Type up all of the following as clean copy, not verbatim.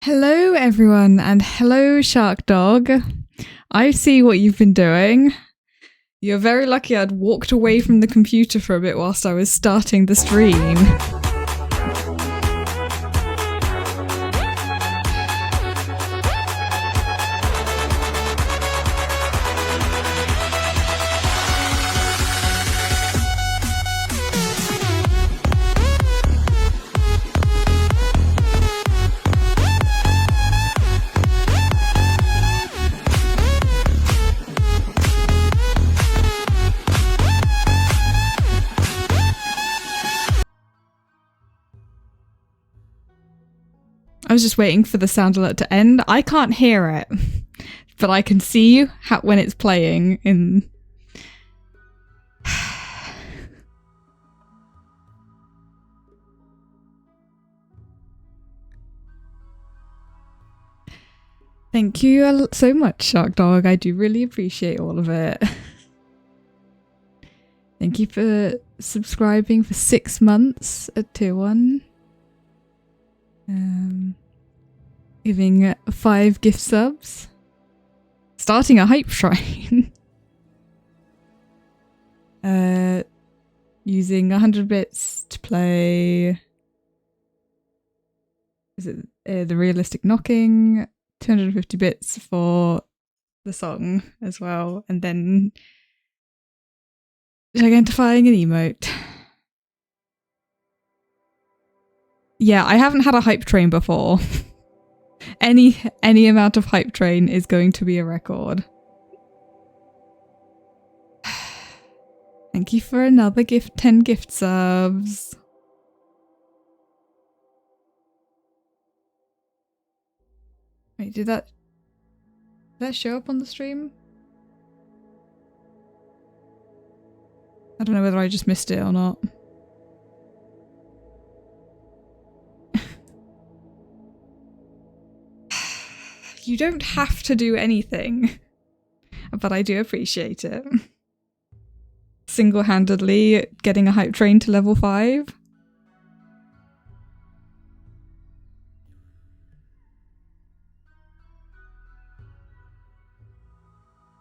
Hello everyone, and hello Shark Dog. I see what you've been doing. You're very lucky I'd walked away from the computer for a bit whilst I was starting the stream. I was just waiting for the sound alert to end. I can't hear it, but I can see when it's playing in... Thank you so much, Shark Dog. I do really appreciate all of it. Thank you for subscribing for 6 months at tier 1. Giving 5 gift subs. Starting a hype shrine. Using 100 bits to play... Is it the realistic knocking? 250 bits for the song as well. And then gigantifying an emote. Yeah, I haven't had a hype train before. Any amount of hype train is going to be a record. Thank you for another 10 gift subs. Wait, did that show up on the stream? I don't know whether I just missed it or not. You don't have to do anything, but I do appreciate it. Single-handedly getting a hype train to level 5.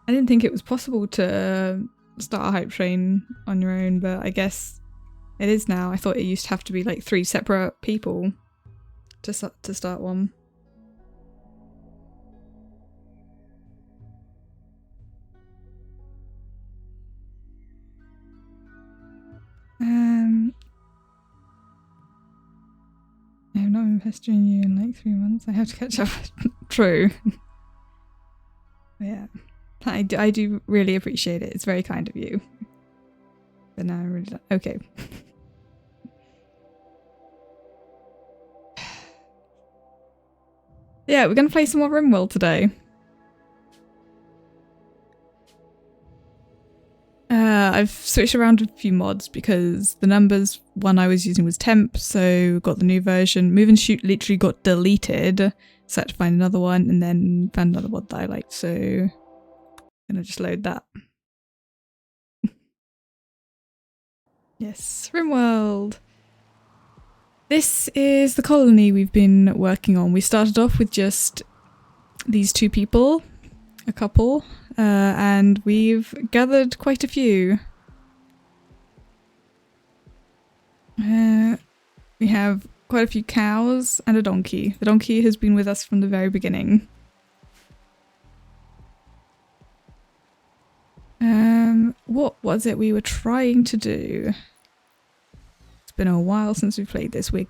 I didn't think it was possible to start a hype train on your own, but I guess it is now. I thought it used to have to be like 3 separate people to start one. I have not been pestering you in like 3 months. I have to catch up. True. Yeah. I do really appreciate it. It's very kind of you. But now I'm really done. Okay. Yeah, we're going to play some more RimWorld today. I've switched around a few mods because the numbers one I was using was temp, so got the new version. Move and shoot literally got deleted, so I had to find another one and then found another mod that I liked, so I'm gonna just load that. Yes, RimWorld! This is the colony we've been working on. We started off with just these 2 people, a couple, and we've gathered quite a few. We have quite a few cows and a donkey. The donkey has been with us from the very beginning. What was it we were trying to do? It's been a while since we played this. We're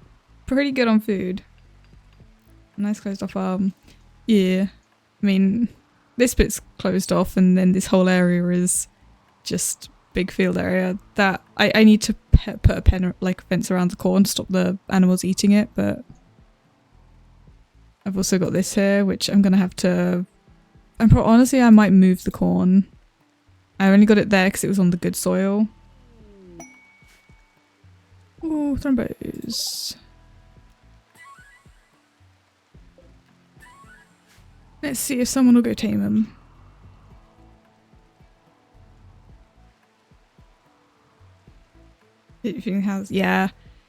pretty good on food. Nice closed off farm. Yeah. I mean, this bit's closed off and then this whole area is just big field area that I need to put a pen, like fence around the corn to stop the animals eating it, but I've also got this here which I'm gonna have to... honestly I might move the corn. I only got it there because it was on the good soil. Oh, thrombos. Let's see if someone will go tame them. Yeah.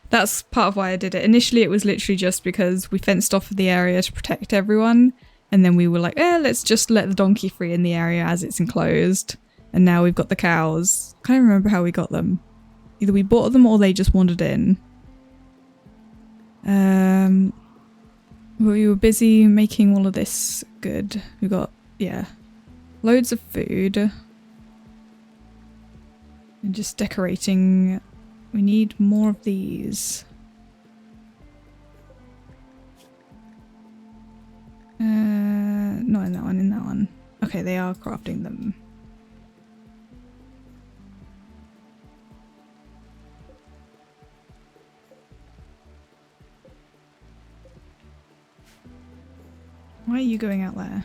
That's part of why I did it. Initially, it was literally just because we fenced off the area to protect everyone. And then we were like, let's just let the donkey free in the area as it's enclosed. And now we've got the cows. I can't remember how we got them. Either we bought them or they just wandered in. We were busy making all of this good. We got, yeah, loads of food. And just decorating. We need more of these. Not in that one, in that one. Okay, they are crafting them. Why are you going out there?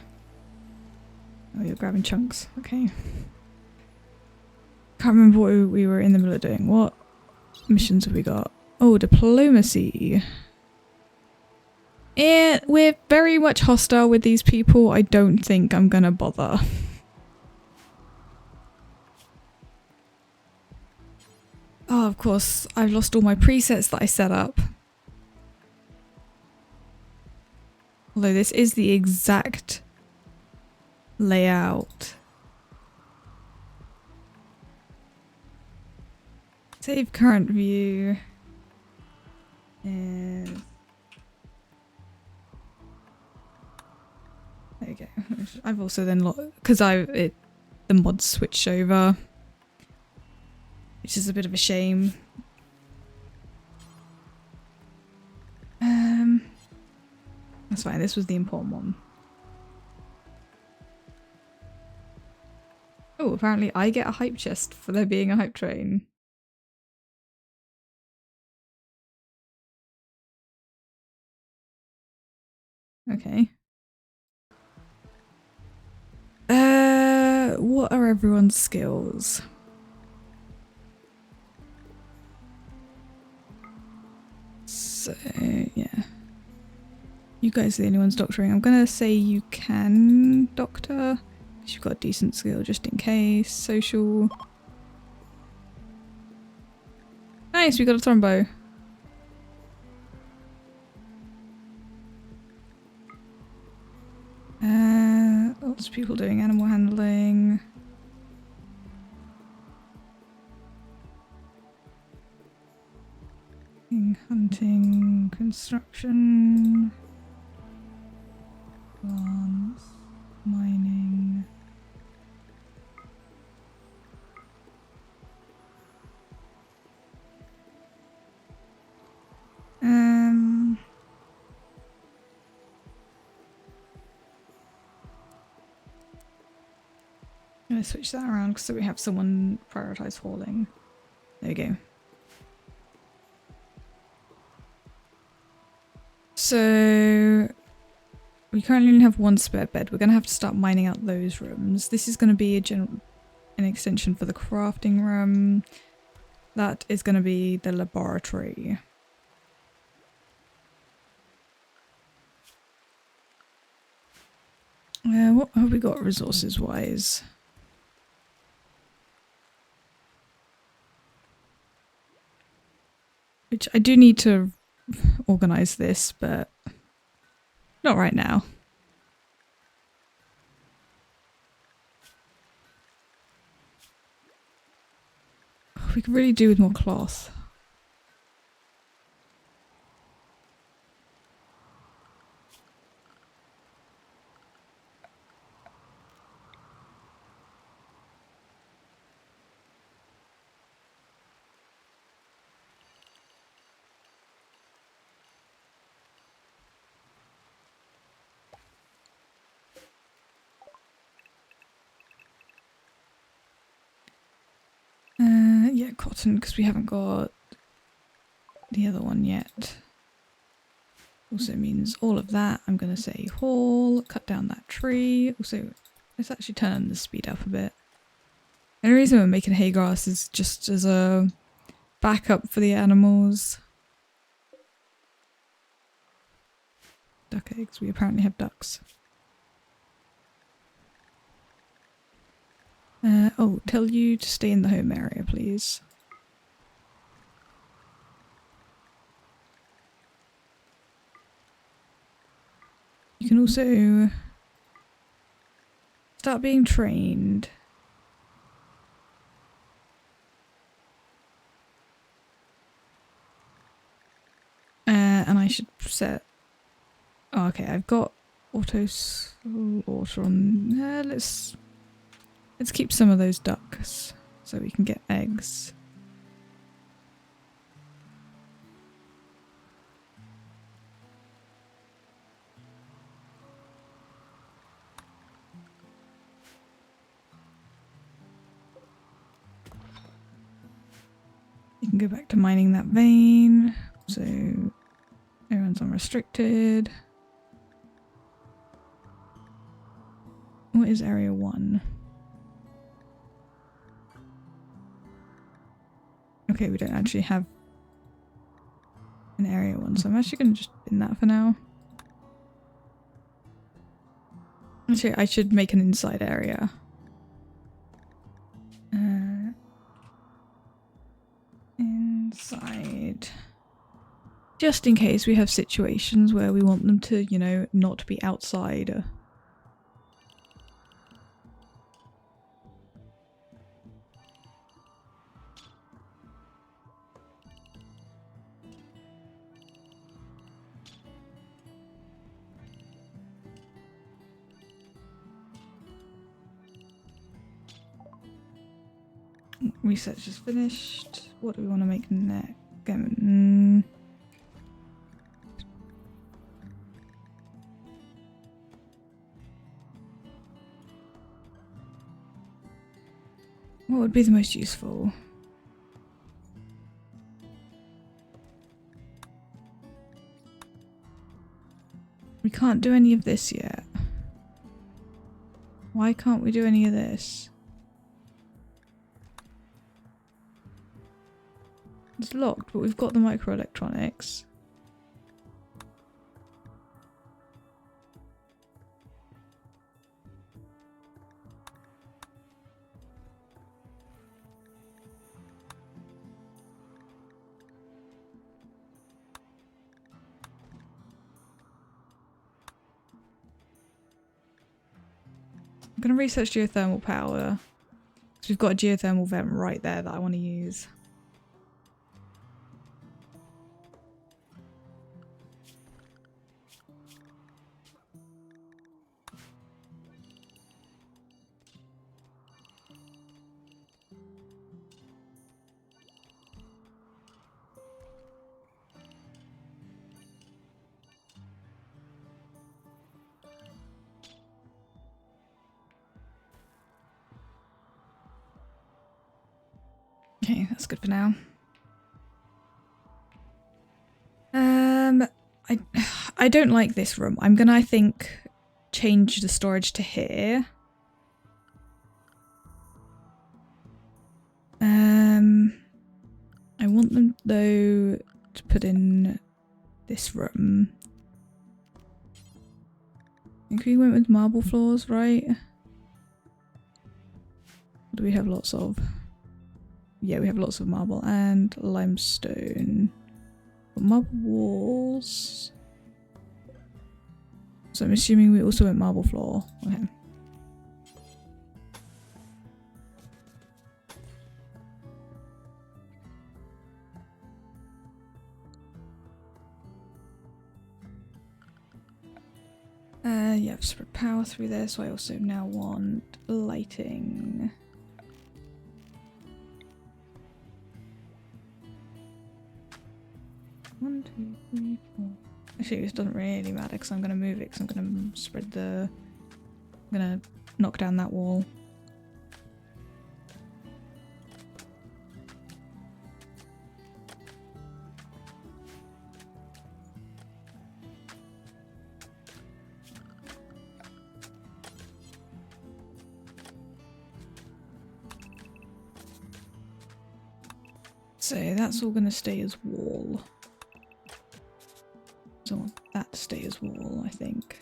Oh, you're grabbing chunks. Okay. Can't remember what we were in the middle of doing. What missions have we got? Oh, diplomacy. We're very much hostile with these people. I don't think I'm gonna bother. Oh, of course, I've lost all my presets that I set up. Although this is the exact layout. Save current view. And there we go. I've also then because the mods switched over, which is a bit of a shame. That's fine. This was the important one. Oh, apparently I get a hype chest for there being a hype train. Okay. What are everyone's skills? So, yeah. You guys are the only ones doctoring. I'm gonna say you can doctor. Because you've got a decent skill just in case. Social. Nice, we got a thrombo. Lots of people doing animal handling. Hunting, construction, plants, mining. I'm gonna switch that around so we have someone prioritize hauling. There we go. So we currently only have one spare bed. We're gonna have to start mining out those rooms. This is gonna be an extension for the crafting room. That is gonna be the laboratory. What have we got resources wise? Which I do need to organize this, but not right now. We could really do with more cloth. Yeah, cotton, because we haven't got the other one yet. Also means all of that. I'm going to say haul, cut down that tree. Also, let's actually turn the speed up a bit. And the reason we're making hay grass is just as a backup for the animals. Duck eggs. We apparently have ducks. Oh, tell you to stay in the home area, please. can also start being trained. And I should set... Oh, okay, I've got auto slaughter on... let's keep some of those ducks so we can get eggs. You can go back to mining that vein. So everyone's unrestricted. What is area 1? Okay, we don't actually have an area 1, so I'm actually going to just bin that for now. Actually, I should make an inside area. Inside. Just in case we have situations where we want them to, you know, not be outside. Research is finished. What do we want to make next? What would be the most useful? We can't do any of this yet. Why can't we do any of this? It's locked, but we've got the microelectronics. I'm going to research geothermal power. Because we've got a geothermal vent right there that I want to use. Okay, that's good for now. I don't like this room. I'm gonna, I think, change the storage to here. I want them though to put in this room. I think we went with marble floors, right? What do we have lots of? Yeah, we have lots of marble and limestone. Marble walls. So I'm assuming we also went marble floor. Okay. Yeah, I've spread power through there, so I also now want lighting. One, two, three, four. Actually, this doesn't really matter because I'm going to move it because I'm going to spread the... I'm going to knock down that wall. So that's all going to stay as wall. So I want that to stay as wall, I think.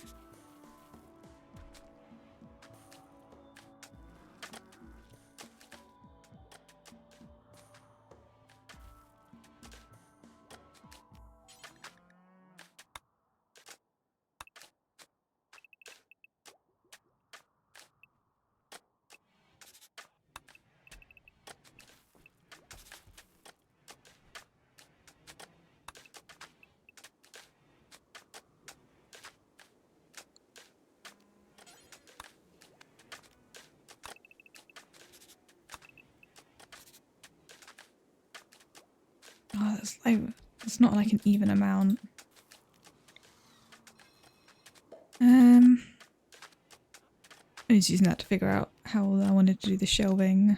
it's not like an even amount. I was using that to figure out how I wanted to do the shelving.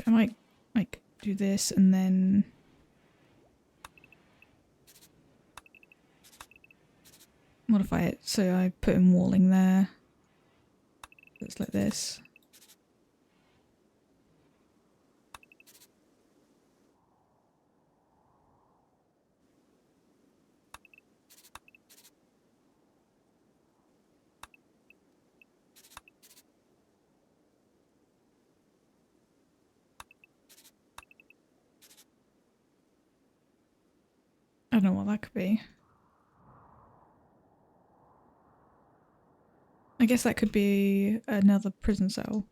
I might like do this and then modify it so I put in walling there. It's like this. I don't know what that could be. I guess that could be another prison cell.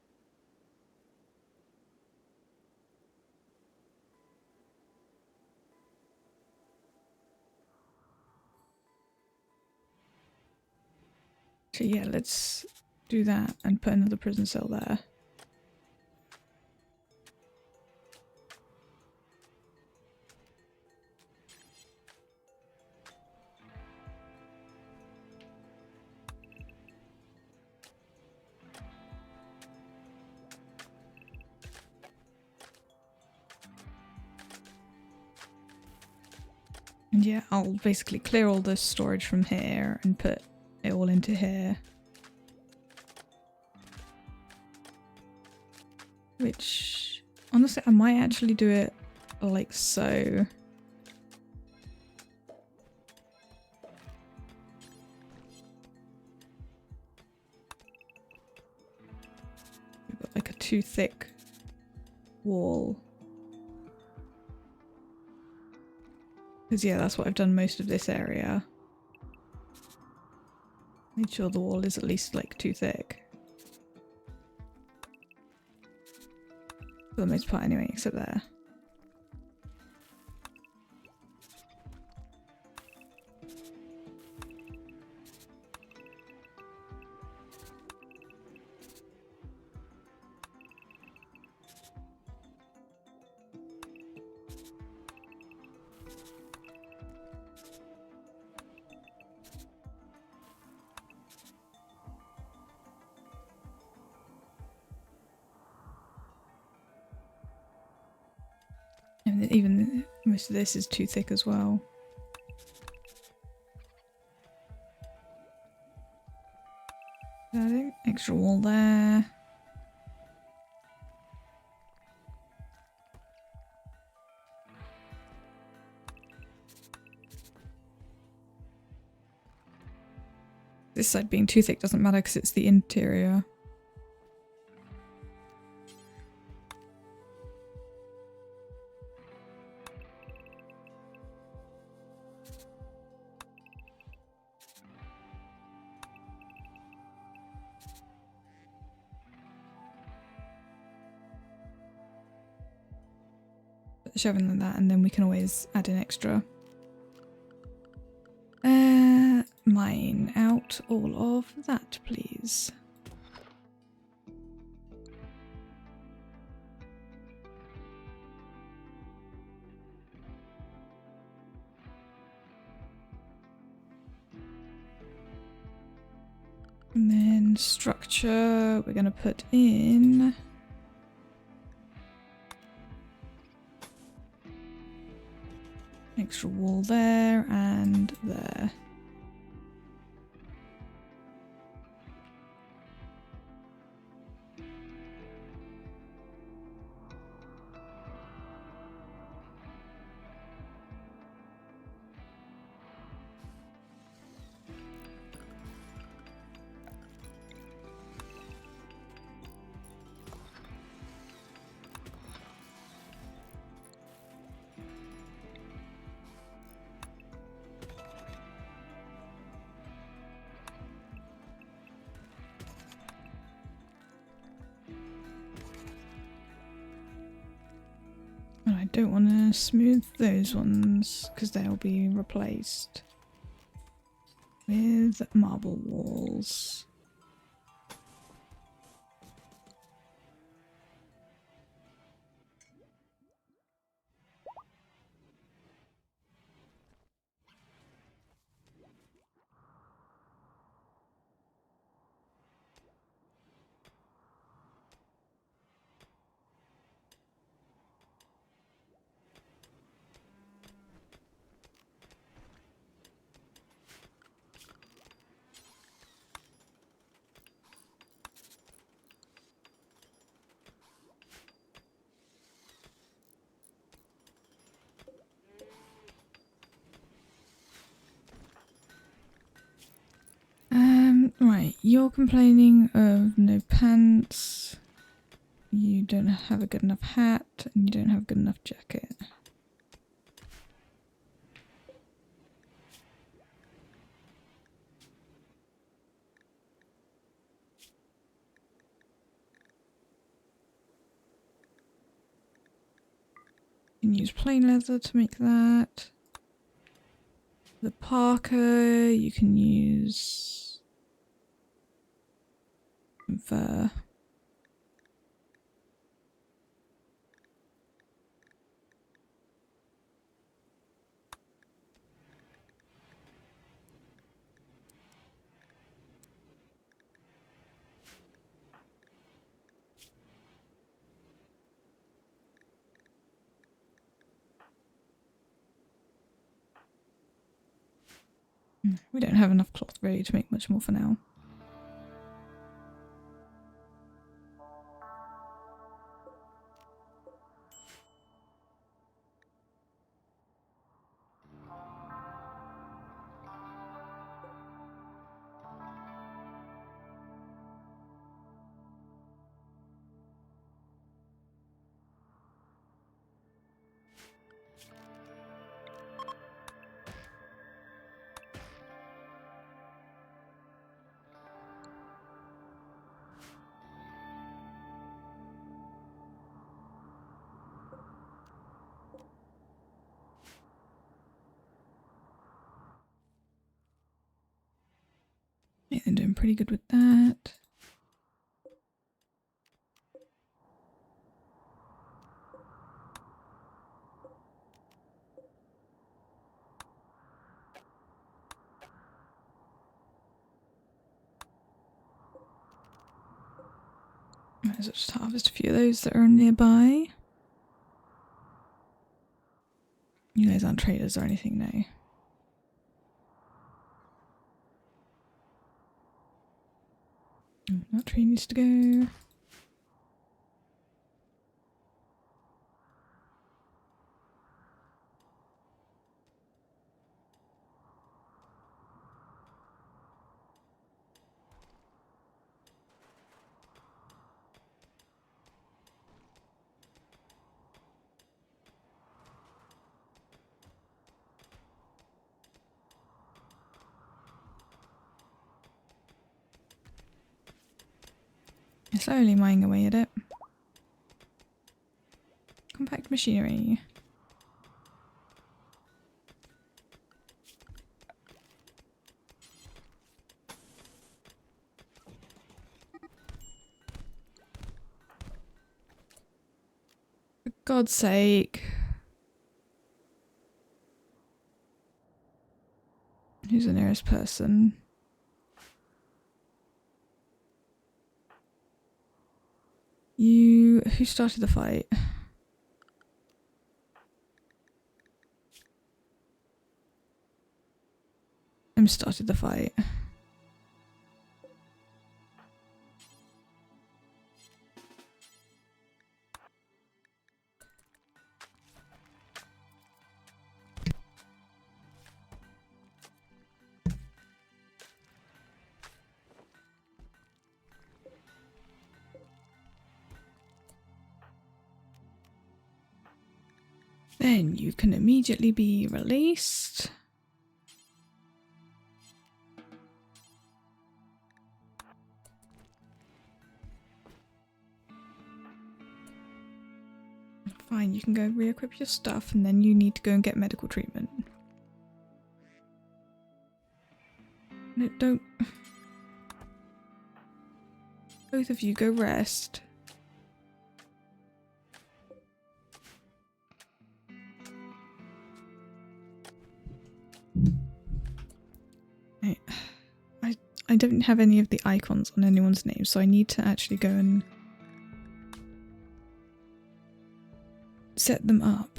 So yeah, let's do that and put another prison cell there. And yeah, I'll basically clear all the storage from here and put it all into here. Which, honestly, I might actually do it like so. We've got like a too thick wall. Because yeah, that's what I've done most of this area. Made sure the wall is at least like too thick. For the most part anyway, except there. And even most of this is too thick as well. Extra wall there. This side being too thick doesn't matter because it's the interior. Shoving like that, and then we can always add an extra. Mine out all of that, please. And then structure, we're going to put in extra wall there and there. don't want to smooth those ones because they'll be replaced with marble walls. Right, you're complaining of no pants, you don't have a good enough hat, and you don't have a good enough jacket. You can use plain leather to make that. The parka, you can use fur. We don't have enough cloth ready to make much more for now. Yeah, they're doing pretty good with that. Might as well just harvest a few of those that are nearby. You guys aren't traders or anything, no? That tree needs to go. Slowly mining away at it. Compact machinery. For God's sake. Who's the nearest person? Who started the fight? Started the fight. Then you can immediately be released. Fine, you can go re-equip your stuff and then you need to go and get medical treatment. No, don't. Both of you go rest. I don't have any of the icons on anyone's name, so I need to actually go and set them up.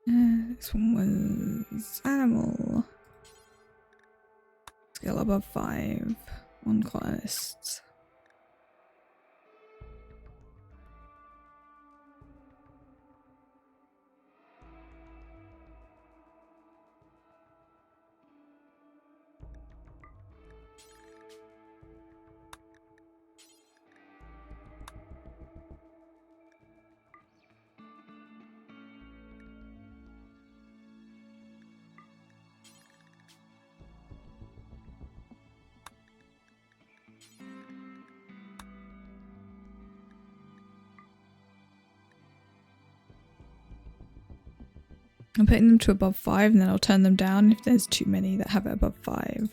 This one was animal. Skill above 5 on colonists. I'm putting them to above 5 and then I'll turn them down if there's too many that have it above 5.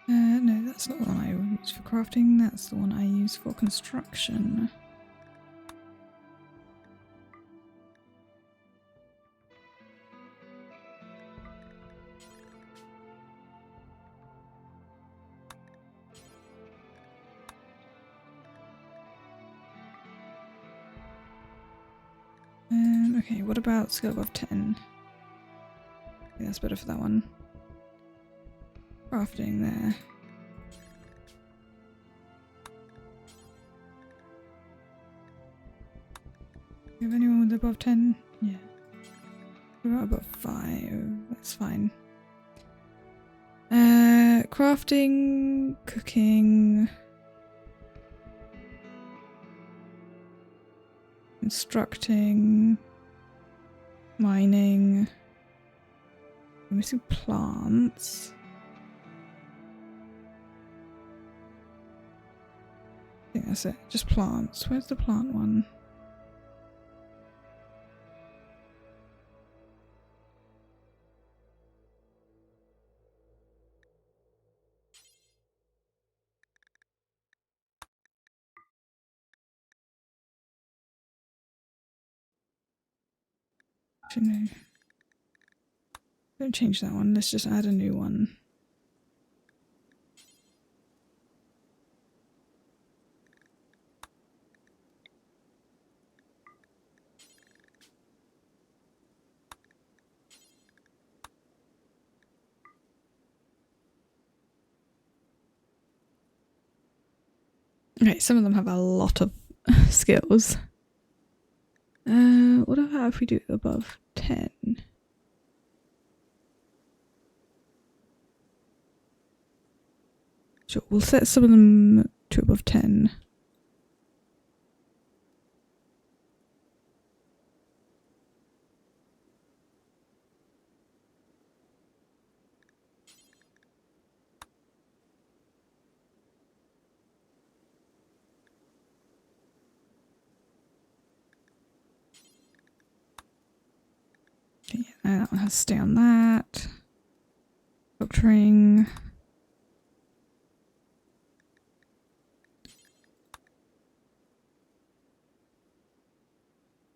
No, that's not the one I use for crafting, that's the one I use for construction. Okay, what about skill above 10? Okay, that's better for that one. Crafting there. Do you have anyone with above 10? Yeah. What about above 5? That's fine. Crafting, cooking, constructing, mining. I'm missing plants. I think that's it. Just plants. Where's the plant one? Actually, no. Don't change that one. Let's just add a new one. Okay, some of them have a lot of skills. What about if we do above 10? Sure, we'll set some of them to above 10. Okay, yeah, that one has to stay on that. Doctoring.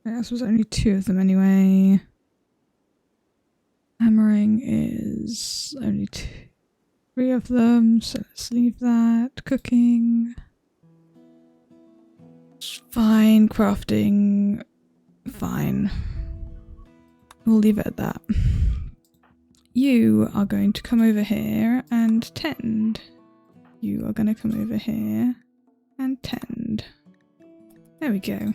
This was only 2 of them anyway. Hammering is only 3 of them, so let's leave that. Cooking. Fine. Crafting. Fine. We'll leave it at that. you are going to come over here and tend. You are going to come over here and tend. There we go.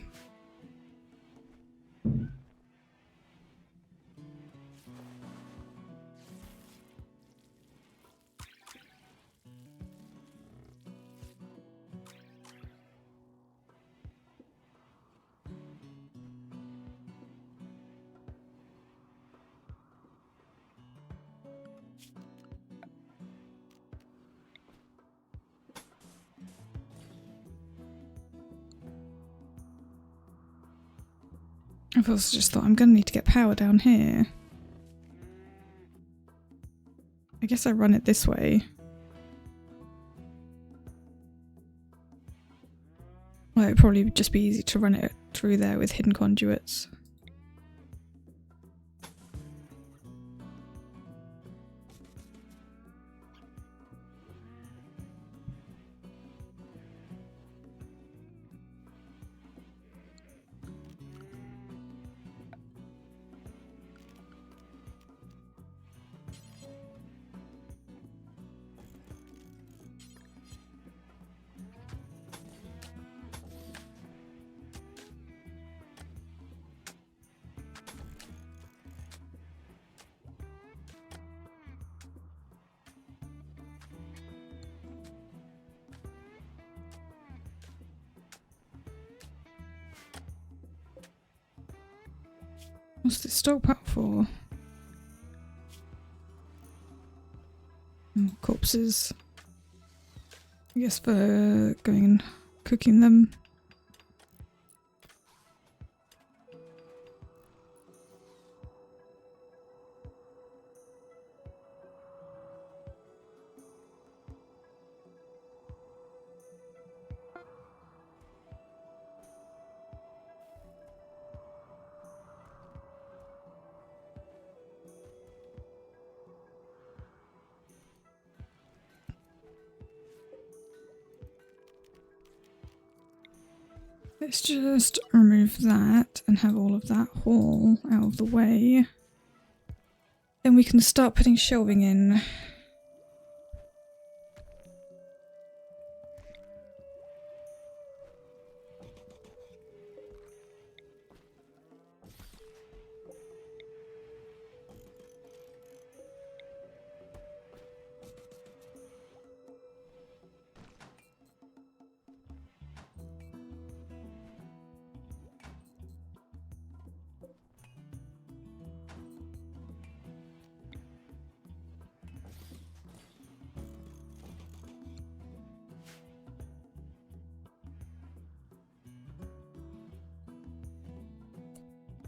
I've also just thought I'm going to need to get power down here. I guess I run it this way. Well, it'd probably just be easy to run it through there with hidden conduits. What's this stockpile for? Corpses. I guess for going and cooking them. Let's just remove that and have all of that haul out of the way. Then we can start putting shelving in.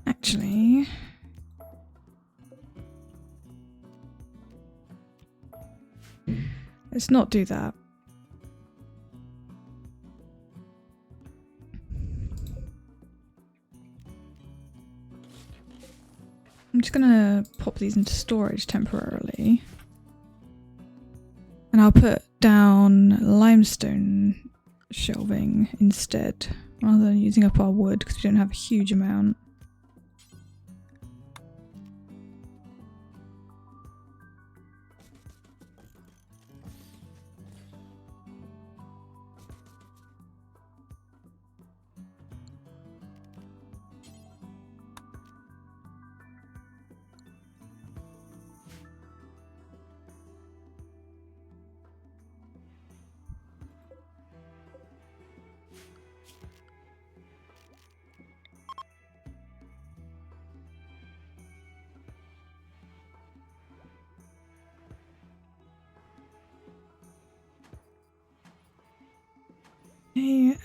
Actually, let's not do that. I'm just gonna pop these into storage temporarily. And I'll put down limestone shelving instead, rather than using up our wood because we don't have a huge amount. Okay,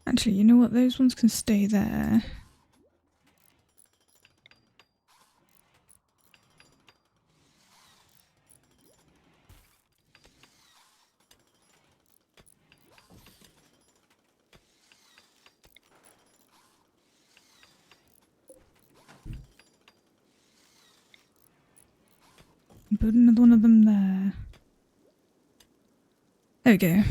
actually, you know what? Those ones can stay there. Put another one of them there. There we go.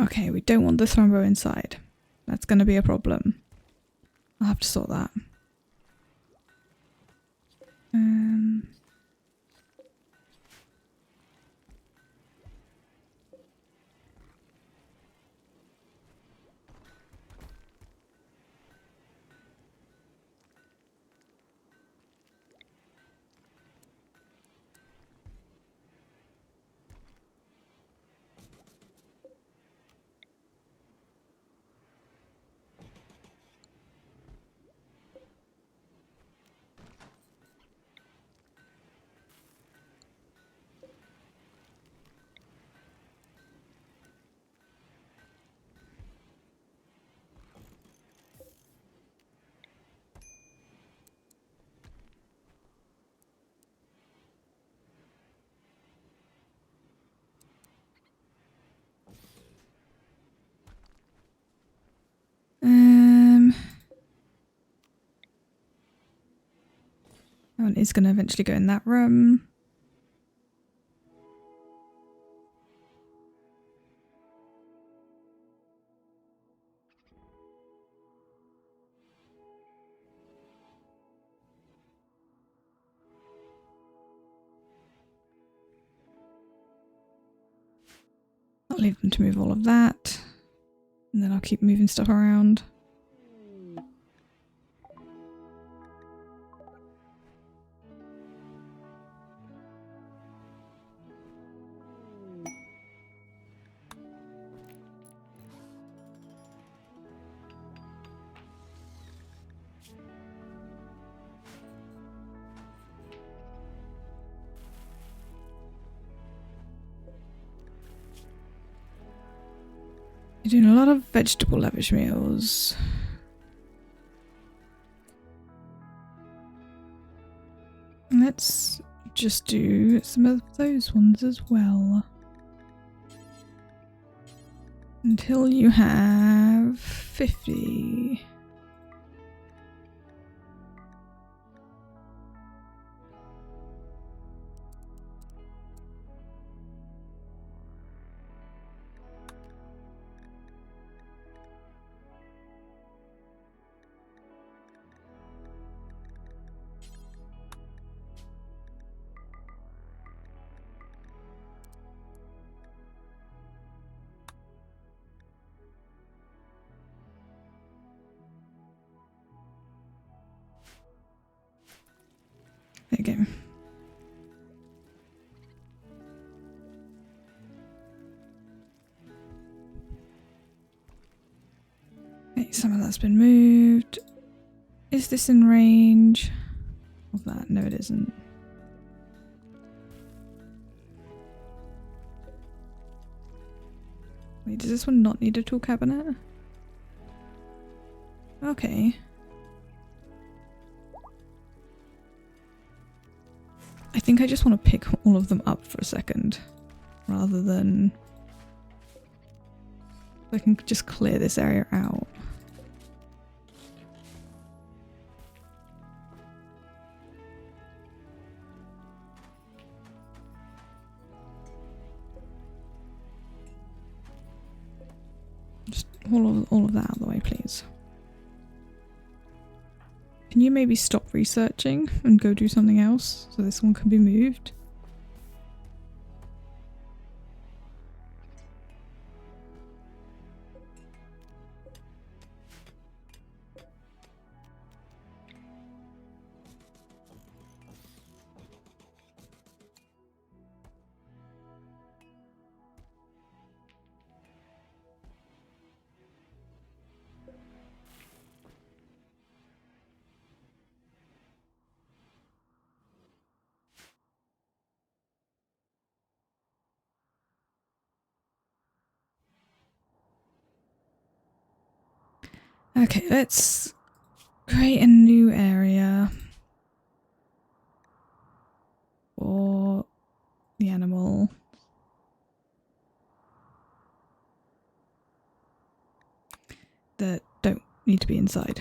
Okay, we don't want the thrombo inside. That's going to be a problem. I'll have to sort that. That one is going to eventually go in that room. I'll leave them to move all of that. And then I'll keep moving stuff around. You're doing a lot of vegetable lavish meals. Let's just do some of those ones as well. Until you have 50. There you go. Okay, some of that's been moved. Is this in range of that? No, it isn't. Wait, does this one not need a tool cabinet? Okay. I think I just want to pick all of them up for a second, rather than... I can just clear this area out. Just all of that out of the way, please. Can you maybe stop researching and go do something else so this one can be moved? Okay, let's create a new area for the animal. that don't need to be inside.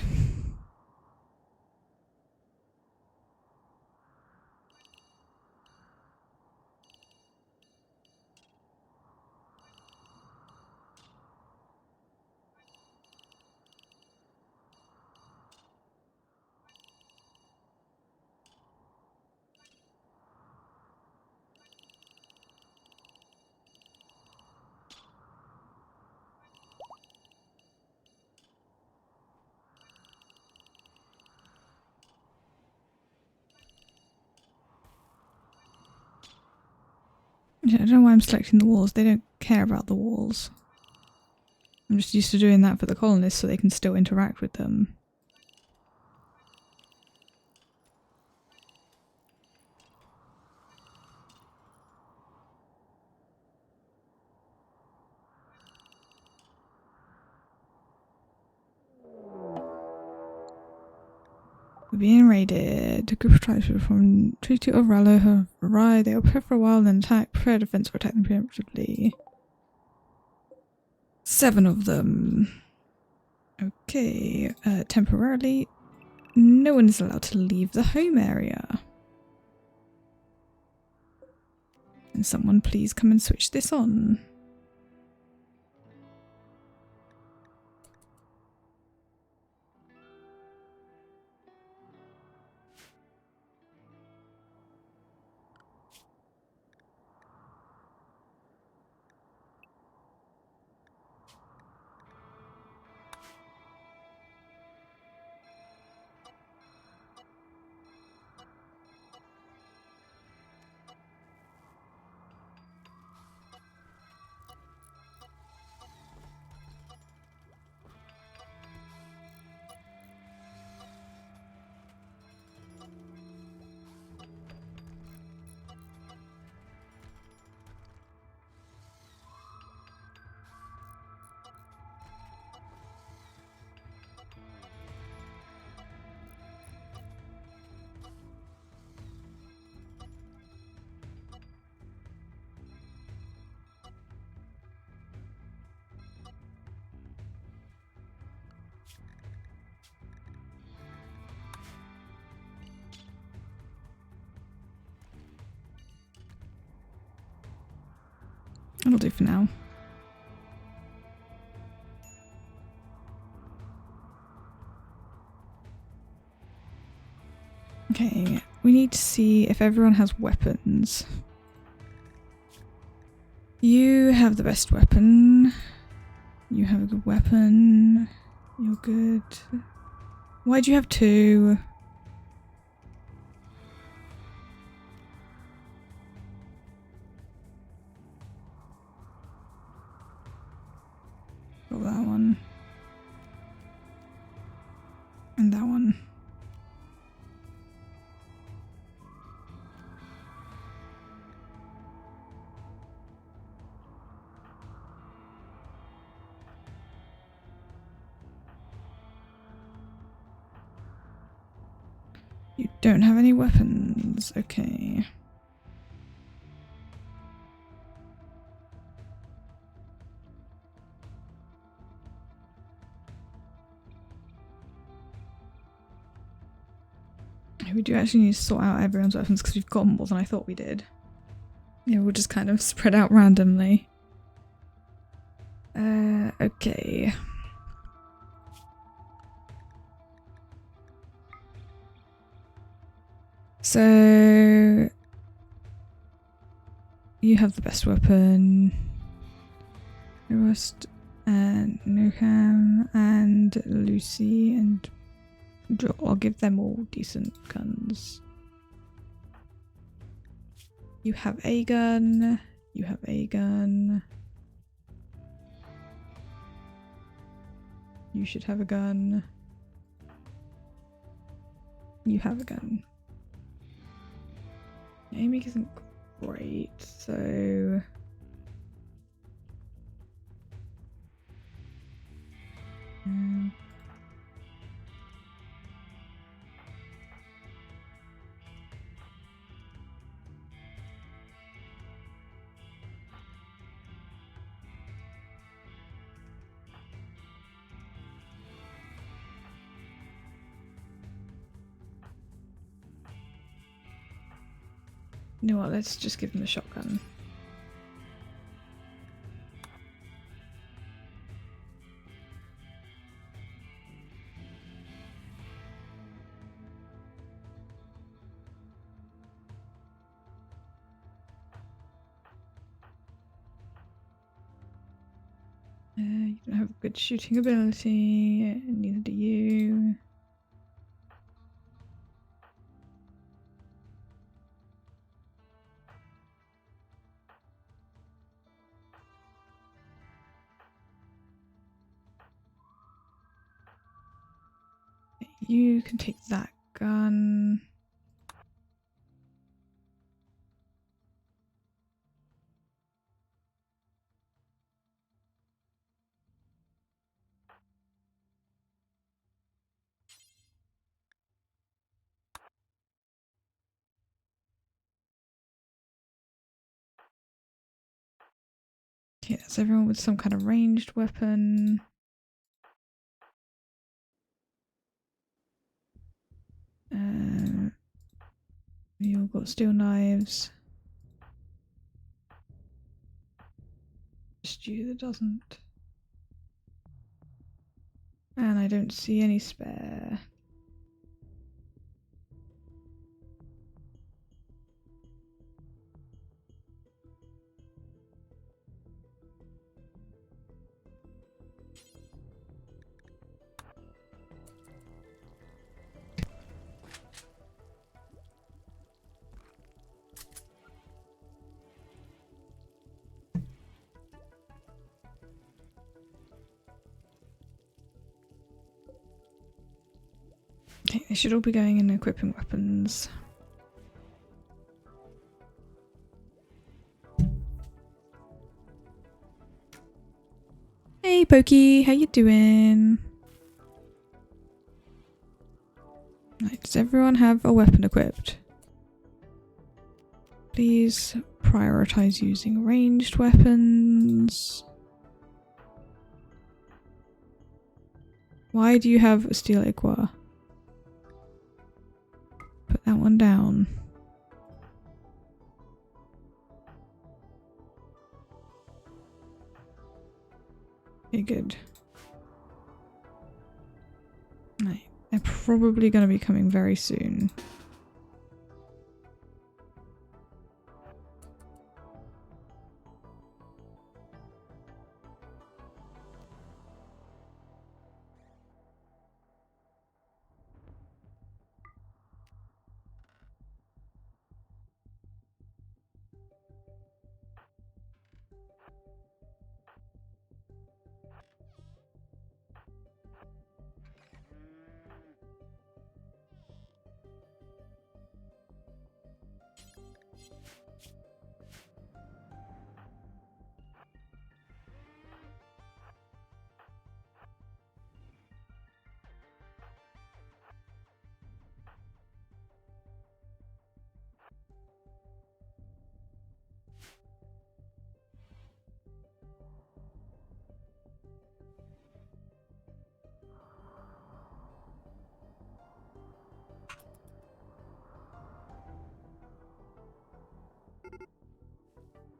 I don't know why I'm selecting the walls. They don't care about the walls. I'm just used to doing that for the colonists so they can still interact with them. We're being raided. A group of tribes from Treaty of Rallo have arrived. They will prepare for a while, then attack, prepare defense, or attack them preemptively. 7 of them. Okay, temporarily, no one is allowed to leave the home area. Can someone please come and switch this on? That'll do for now. Okay, we need to see if everyone has weapons. You have the best weapon. You have a good weapon. You're good. Why do you have 2? Got that one. And that one. You don't have any weapons. Okay. We do actually need to sort out everyone's weapons because we've got more than I thought we did. Yeah, we'll just kind of spread out randomly. Okay. So you have the best weapon. Rust and Nuham and Lucy and Joel. I'll give them all decent guns. You have a gun. You have a gun. You should have a gun. You have a gun. Aiming isn't great, so... You know what, let's just give him the shotgun. You don't have good shooting ability, neither do you. You can take that gun. Okay, that's everyone with some kind of ranged weapon. You all got steel knives. Just you that doesn't. And I don't see any spare. Okay, they should all be going in equipping weapons. Hey Pokey, how you doing? Right, does everyone have a weapon equipped? Please prioritize using ranged weapons. Why do you have a steel iqua? Put that one down. Okay, good. Right, they're probably going to be coming very soon.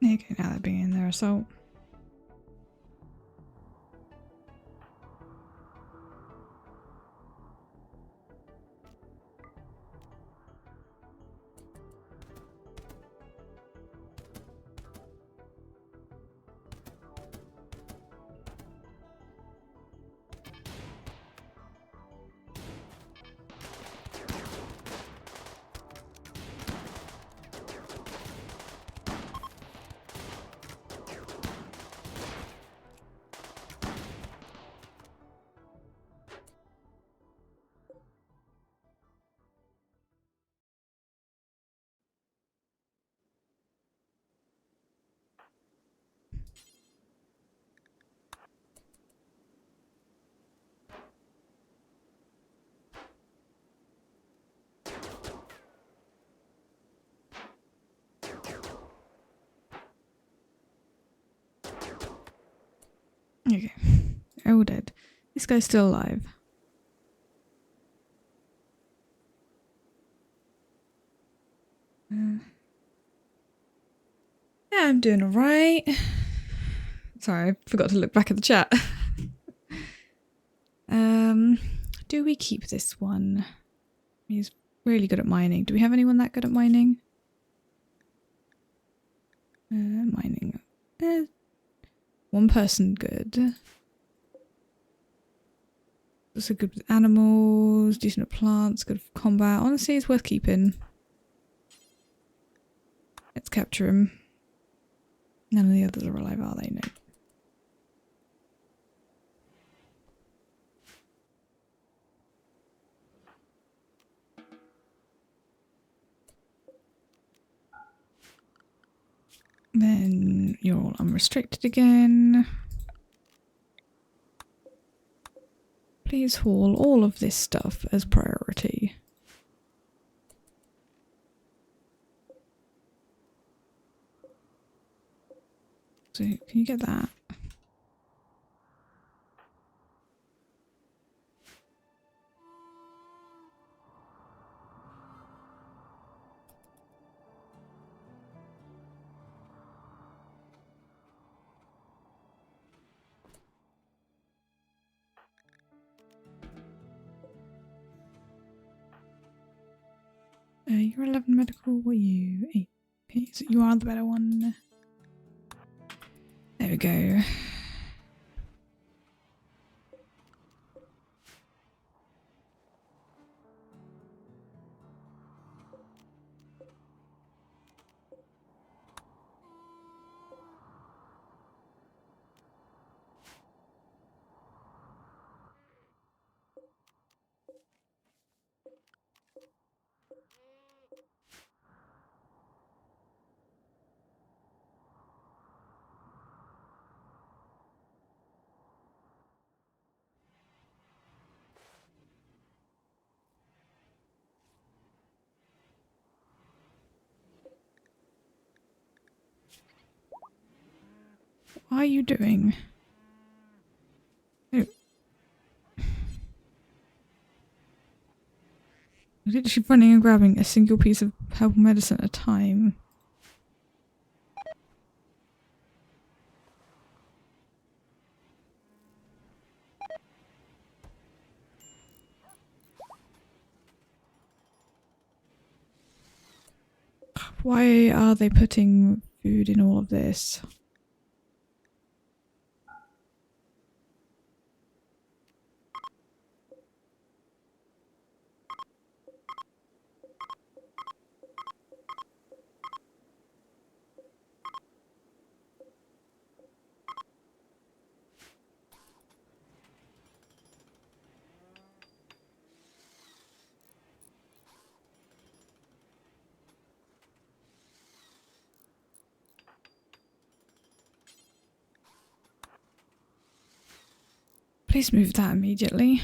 Okay, now they're being in their assault. Okay, they're all dead. This guy's still alive. Yeah, I'm doing alright. Sorry, I forgot to look back at the chat. Do we keep this one? He's really good at mining. Do we have anyone that good at mining? Mining. One person good. Also good with animals, decent at plants, good for combat. Honestly, it's worth keeping. Let's capture him. None of the others are alive, are they? No. Then you're all unrestricted again. Please haul all of this stuff as priority. So can you get that? You're 11 medical, what are you? 8. Okay, so you are the better one. There we go. What are you doing? Oh. Literally running and grabbing a single piece of herbal medicine at a time. Why are they putting food in all of this? Please move that immediately.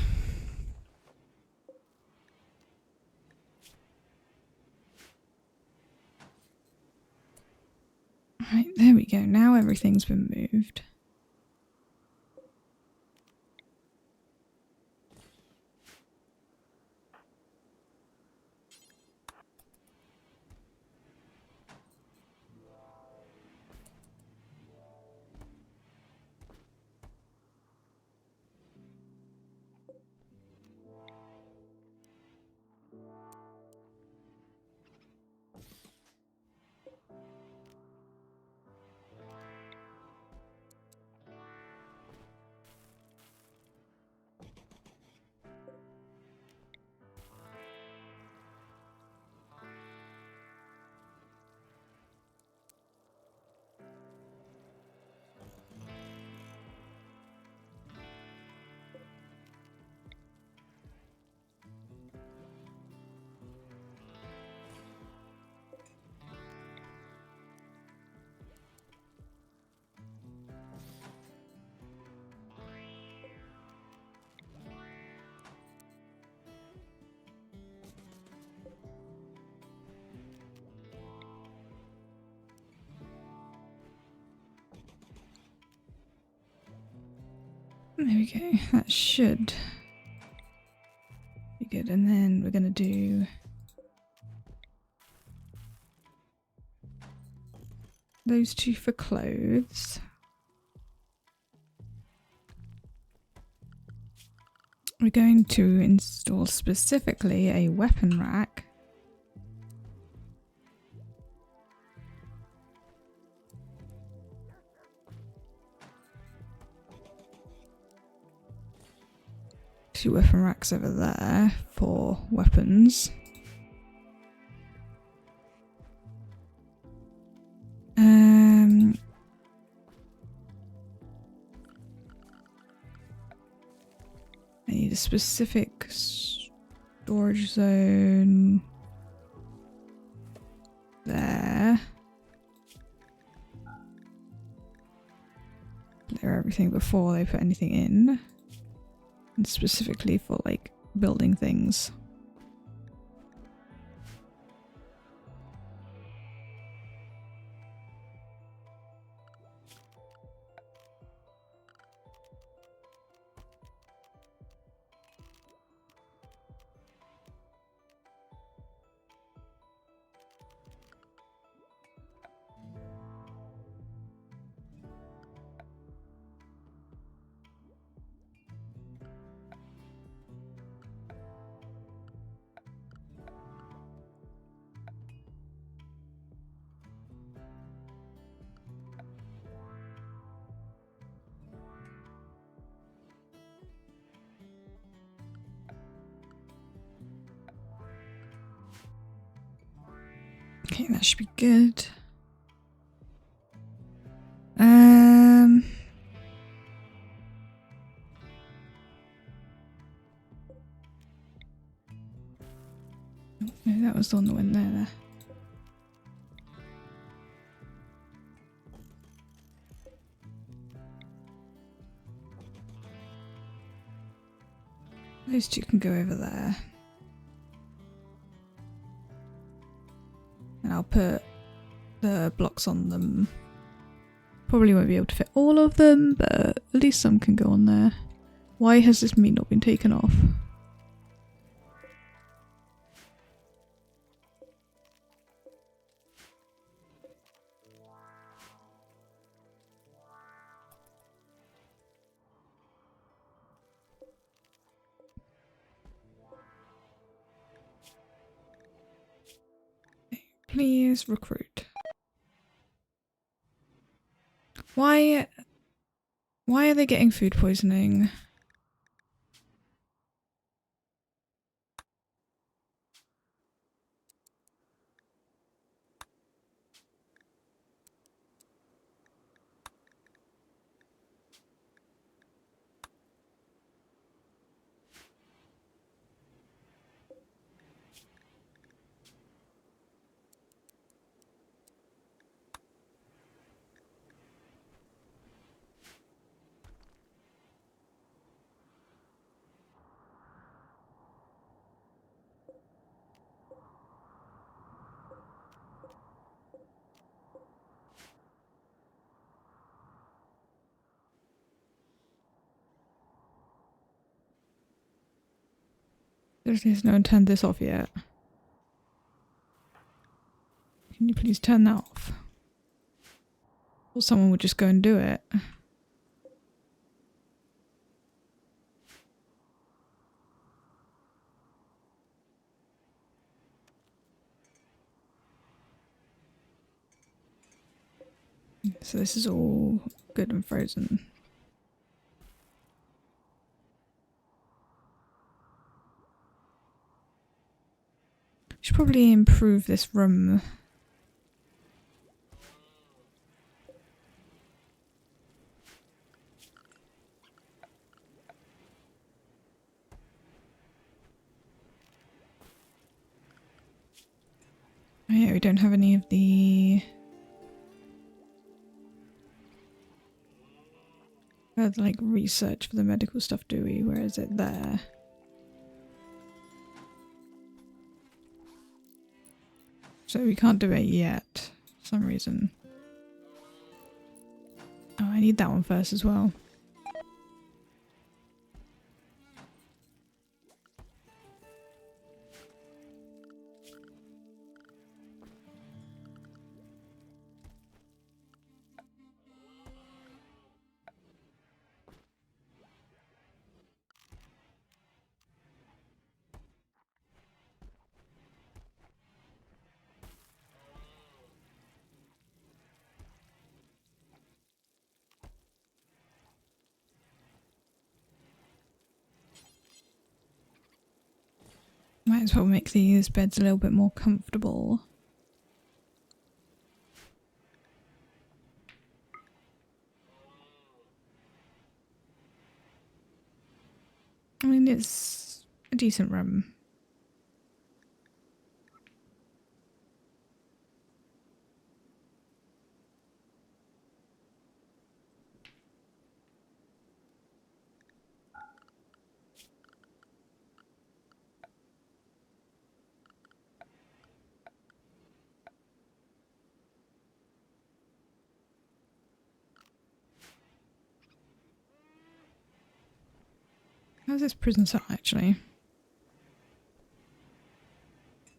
Right, there we go. Now everything's been moved. There we go. That should be good. And then we're going to do those two for clothes. We're going to install specifically a weapon rack. Two weapon racks over there for weapons. I need a specific storage zone there. Clear everything before they put anything in. And specifically for like building things. Okay, that should be good. No, that was the one that went there. Those two can go over there. And I'll put the blocks on them. Probably won't be able to fit all of them, but at least some can go on there. Why has this meat not been taken off? Please recruit. Why are they getting food poisoning? There's no one turned this off yet. Can you please turn that off? Or someone would just go and do it. So this is all good and frozen. Should probably improve this room. Oh yeah, we don't have any of the like research for the medical stuff, do we? Where is it? There. So we can't do it yet for some reason. Oh, I need that one first as well. Might as well make these beds a little bit more comfortable. I mean, it's a decent room. How's this prison set actually?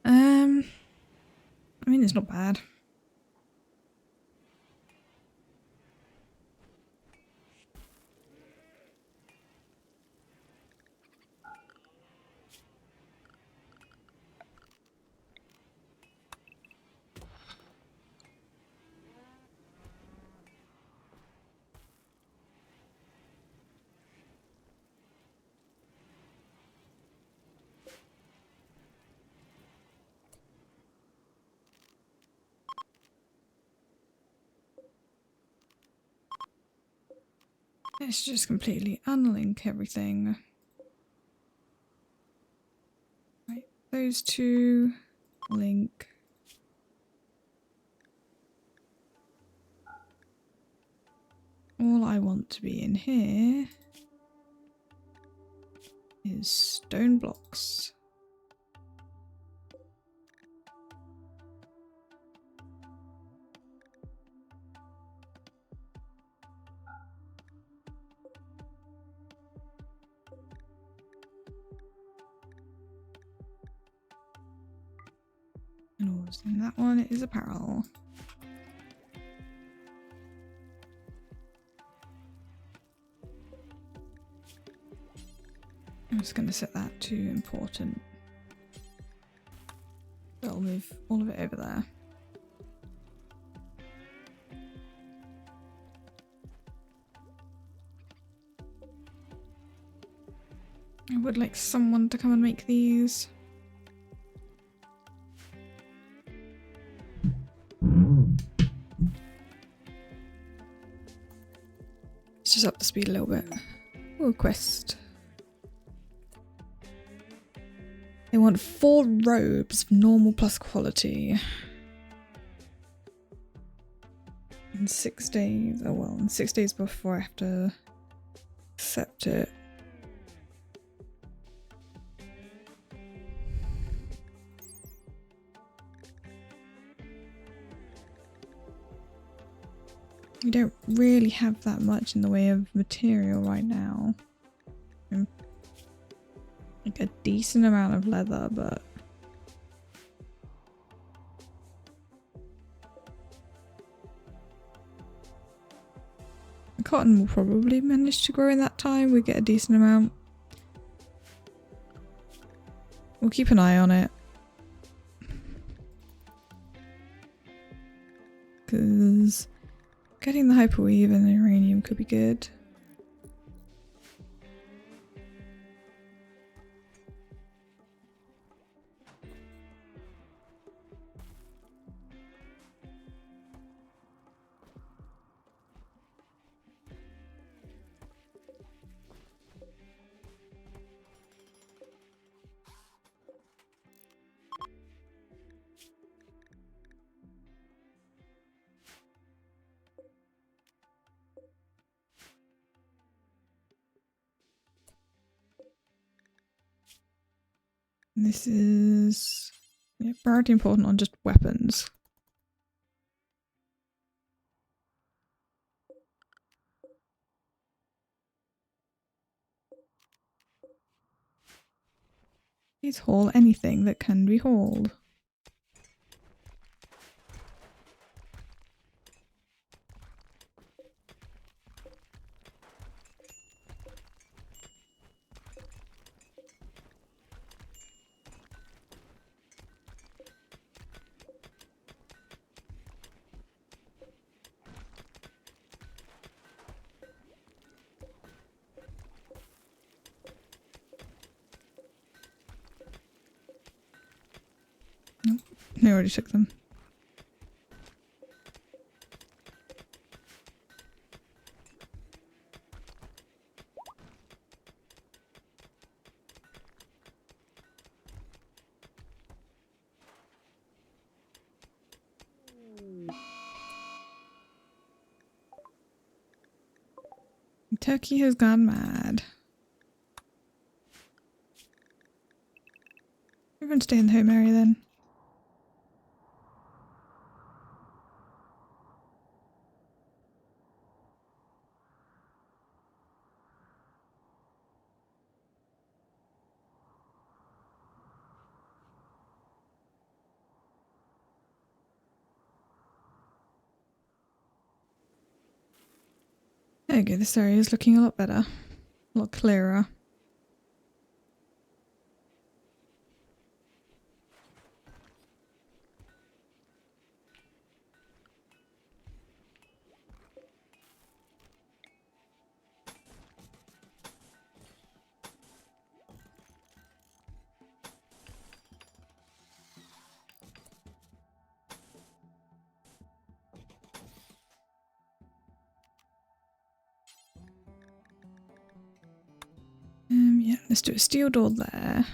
I mean, it's not bad. Let's just completely unlink everything. Right, those two link. All I want to be in here is stone blocks. And also in that one is apparel. I'm just going to set that to important. I'll move all of it over there. I would like someone to come and make these. Let's just up the speed a little bit. Oh, quest. They want 4 robes of normal plus quality. In 6 days. Oh well, in 6 days before I have to accept it. We don't really have that much in the way of material right now. Like a decent amount of leather, but cotton will probably manage to grow in that time. We get a decent amount. We'll keep an eye on it. Because getting the hyperweave and the uranium could be good. This is priority important on just weapons. Please haul anything that can be hauled. I already took them. Turkey has gone mad. Everyone stay in the home area then. There we go, this area is looking a lot better. A lot clearer. Yeah, let's do a steel door there.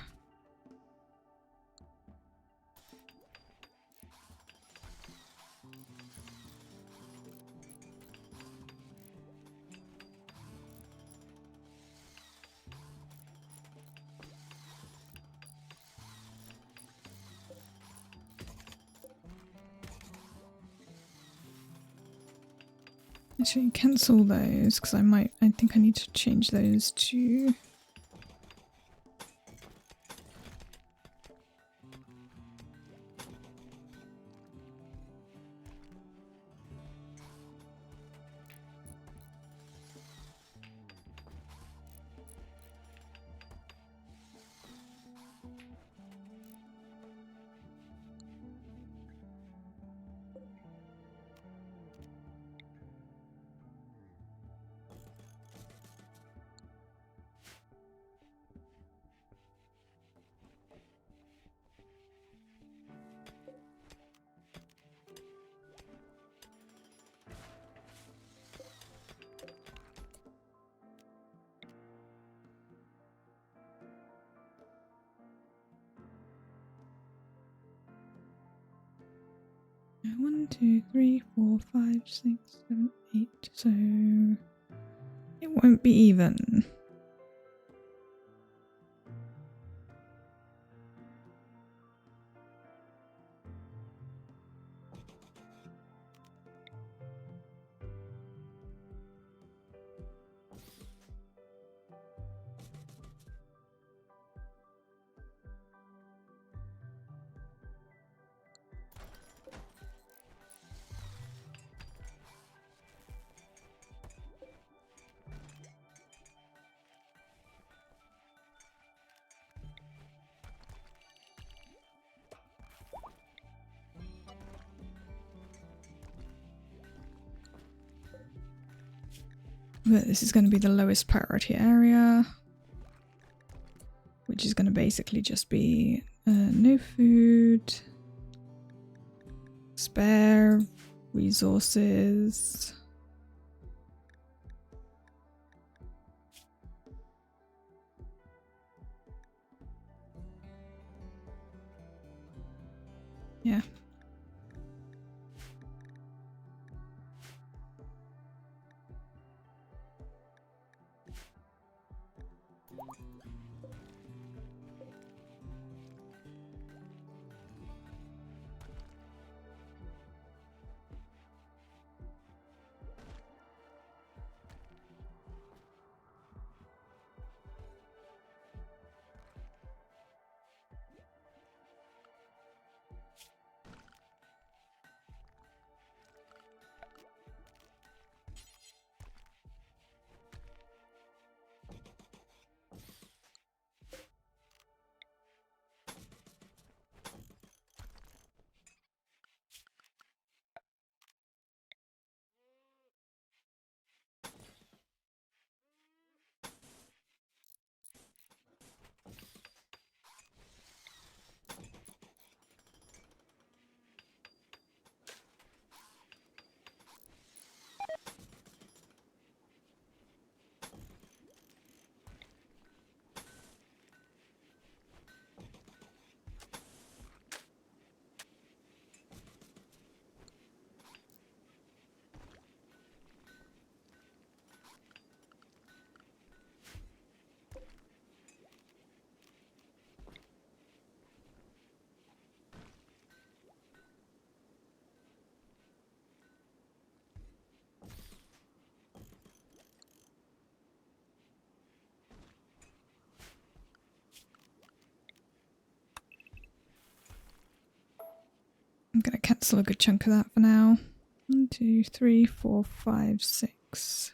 Actually, cancel those because I think I need to change those to. One, two, three, four, five, six, seven, 8. So it won't be even. But this is going to be the lowest priority area, which is going to basically just be no food, spare resources. Yeah. That's still a good chunk of that for now. 1, 2, 3, 4, 5, 6.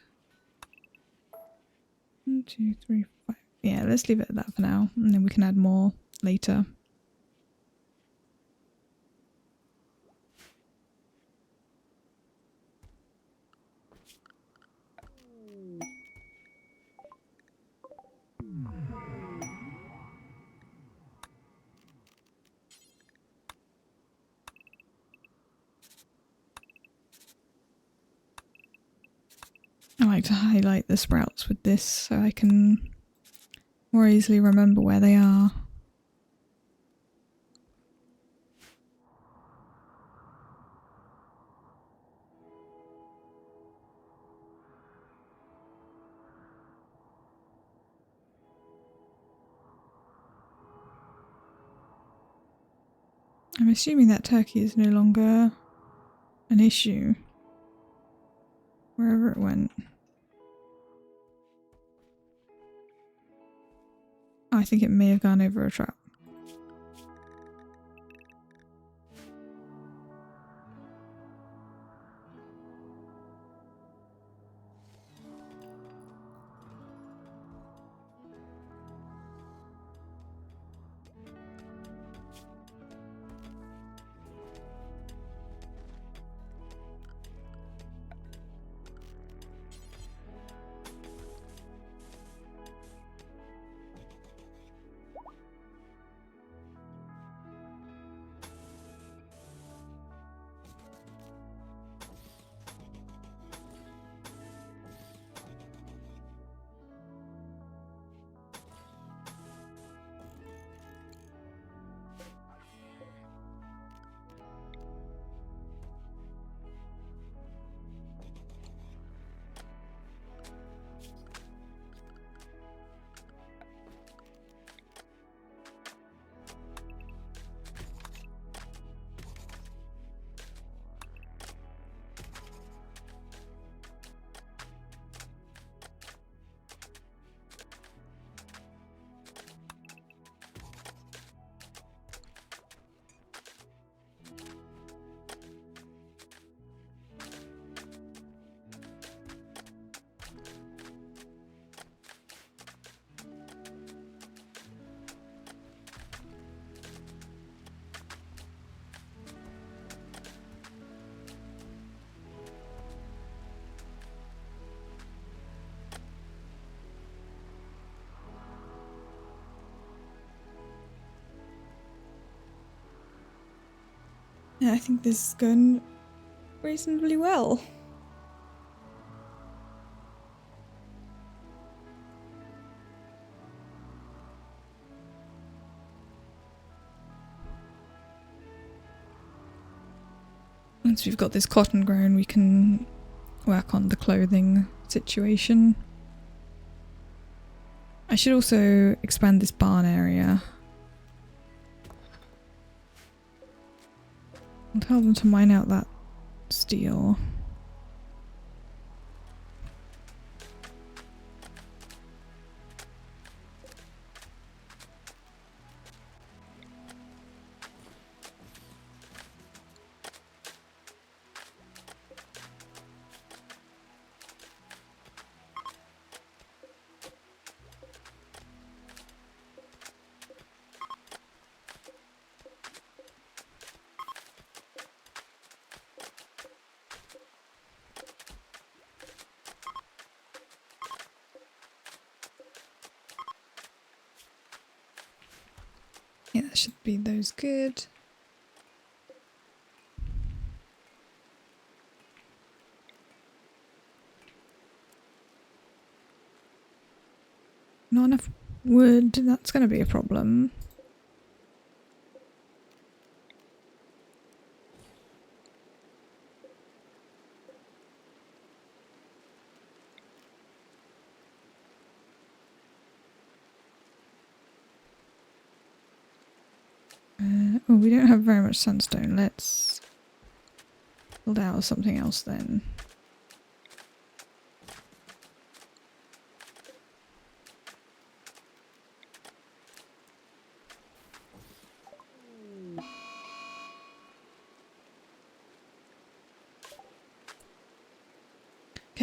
1, 2, 3, 5. Yeah, let's leave it at that for now, and then we can add more later. I like to highlight the sprouts with this so I can more easily remember where they are. I'm assuming that turkey is no longer an issue wherever it went. Oh, I think it may have gone over a trap. Yeah, I think this is going reasonably well. Once we've got this cotton grown, we can work on the clothing situation. I should also expand this barn area. I'll tell them to mine out that steel. Yeah, that should be those good. Not enough wood, that's going to be a problem. Oh, we don't have very much sandstone. Let's build out of something else then.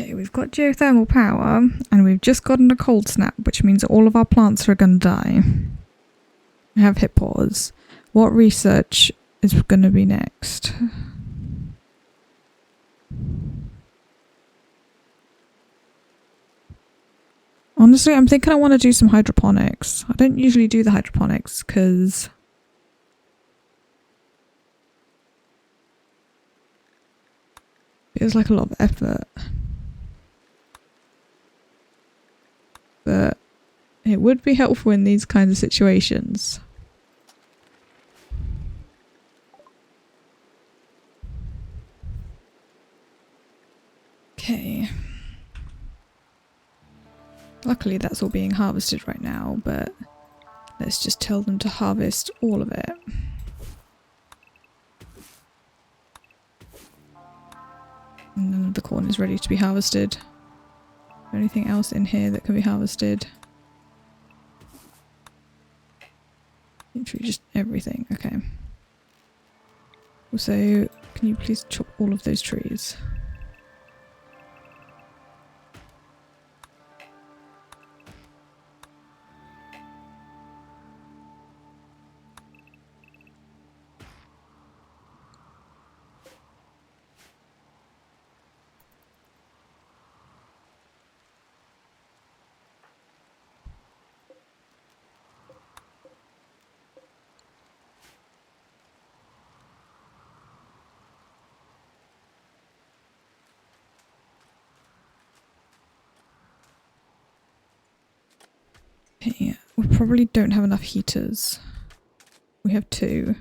Okay, we've got geothermal power and we've just gotten a cold snap, which means that all of our plants are going to die. We have hit pause. What research is going to be next? Honestly, I'm thinking I want to do some hydroponics. I don't usually do the hydroponics because it feels like a lot of effort. But it would be helpful in these kinds of situations. Okay. Luckily that's all being harvested right now, but let's just tell them to harvest all of it. And then the corn is ready to be harvested. Anything else in here that can be harvested? Literally just everything, okay. Also, can you please chop all of those trees? Okay, we probably don't have enough heaters. We have 2.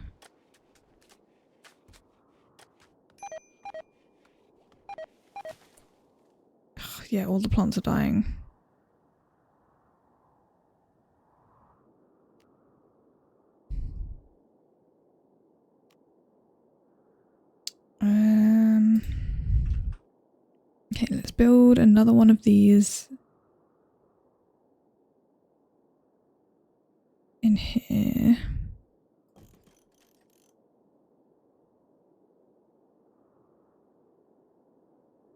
Ugh, yeah, all the plants are dying. Okay, let's build another one of these in here.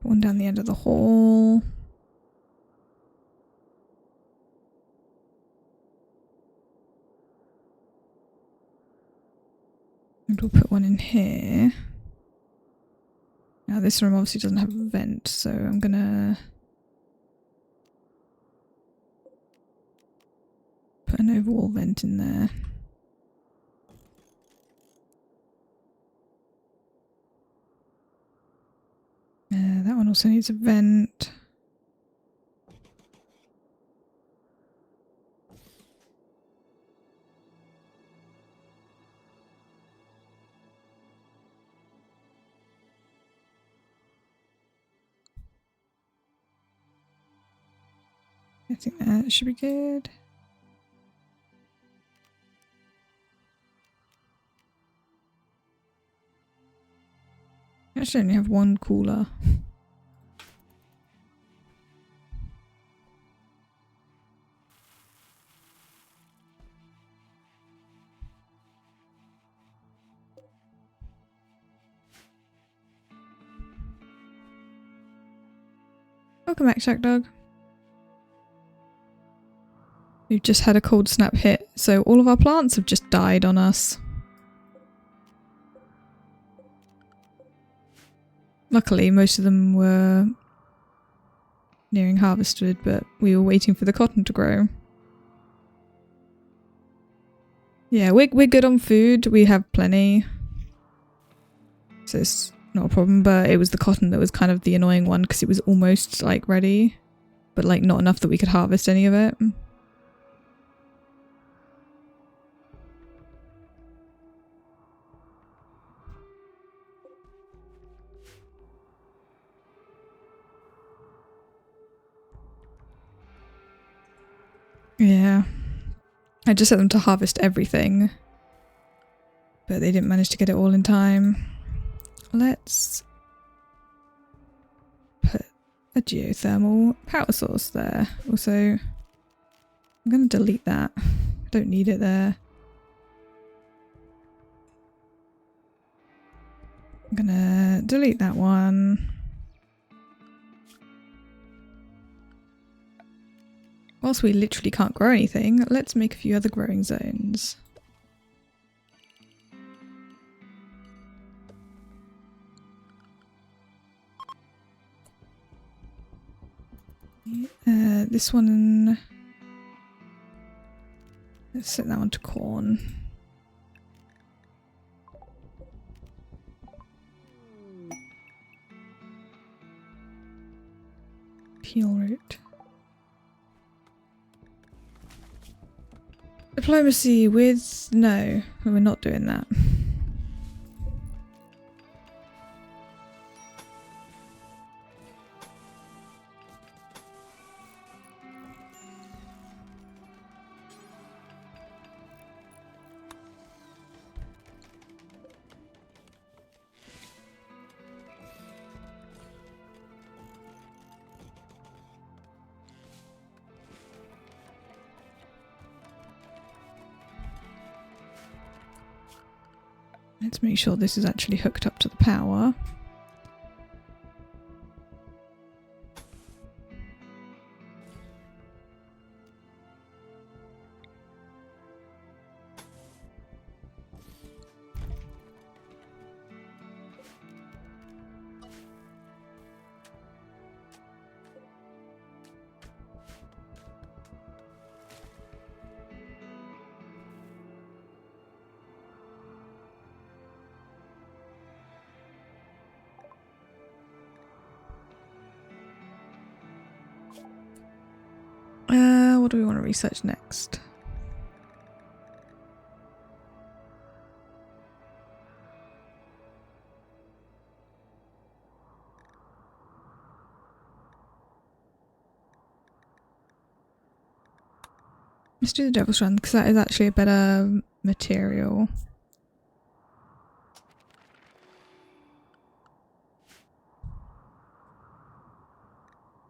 One down the end of the hall. And we'll put one in here. Now this room obviously doesn't have a vent, so I'm gonna put an overwall vent in there. That one also needs a vent. I think that should be good. I actually only have one cooler. Welcome back, Shack Dog. We've just had a cold snap hit, so all of our plants have just died on us. Luckily, most of them were nearing harvested, but we were waiting for the cotton to grow. Yeah, we're good on food. We have plenty. So it's not a problem, but it was the cotton that was kind of the annoying one because it was almost like ready, but like not enough that we could harvest any of it. Yeah. I just set them to harvest everything, but they didn't manage to get it all in time. Let's put a geothermal power source there. Also, I'm going to delete that. I don't need it there. I'm going to delete that one. Whilst we literally can't grow anything, let's make a few other growing zones. This one, let's set that one to corn. Peel root. Diplomacy with... no, we're not doing that. Let's make sure this is actually hooked up to the power. What do we want to research next? Let's do the Devil's Strand because that is actually a better material.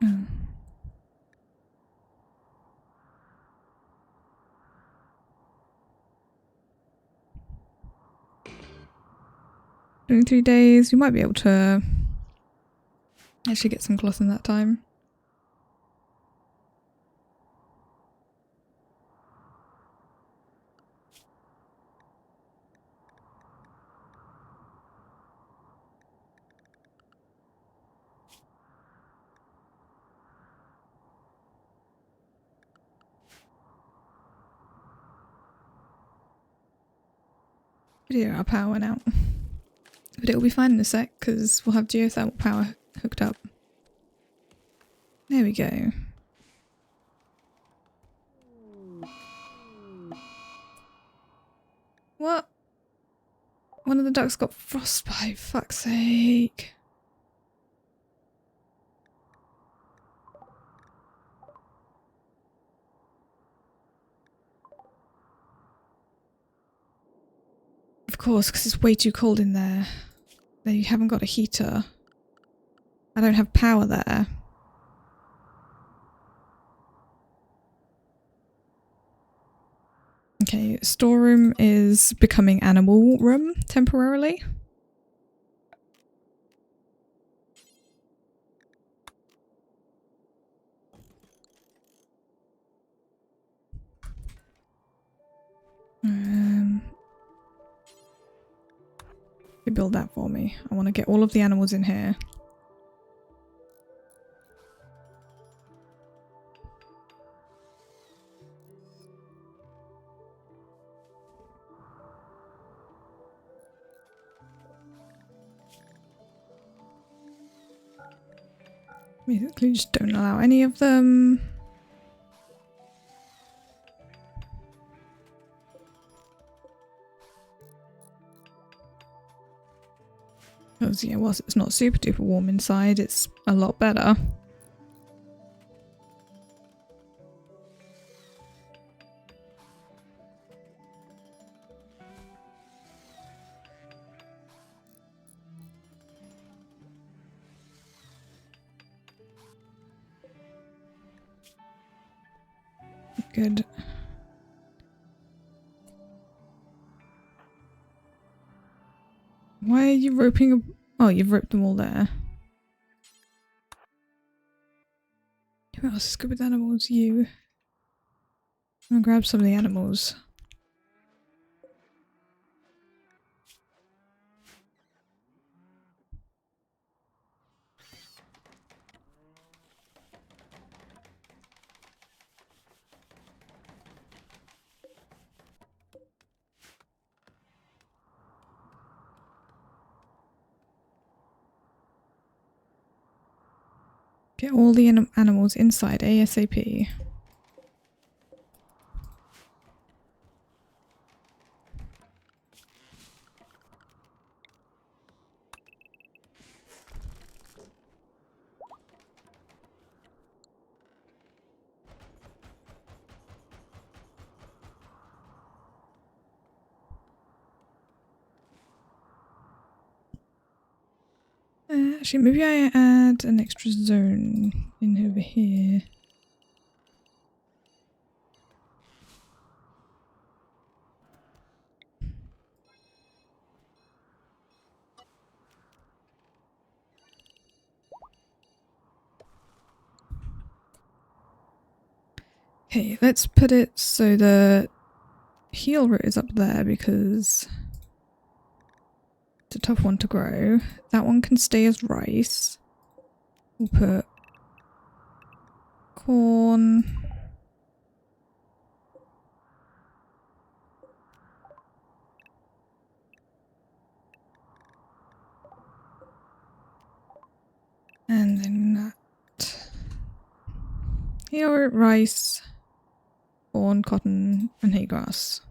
Oh. Doing 3 days, we might be able to actually get some cloth in that time. Our power now. But it'll be fine in a sec because we'll have geothermal power hooked up. There we go. What? One of the ducks got frostbite, fuck's sake. Of course, because it's way too cold in there. They haven't got a heater. I don't have power there. Okay, storeroom is becoming animal room temporarily. You build that for me. I want to get all of the animals in here. Basically just don't allow any of them. Because yeah, whilst it's not super duper warm inside, it's a lot better. Good. Why are you roping? Oh, you've roped them all there. Who else is good with animals? You. I'm gonna grab some of the animals. Get all the animals inside ASAP. Actually, maybe I add an extra zone in over here. Okay, let's put it so the heal root is up there because it's a tough one to grow. That one can stay as rice. We'll put corn. And then that. Heal root, rice, corn, cotton, and hay grass.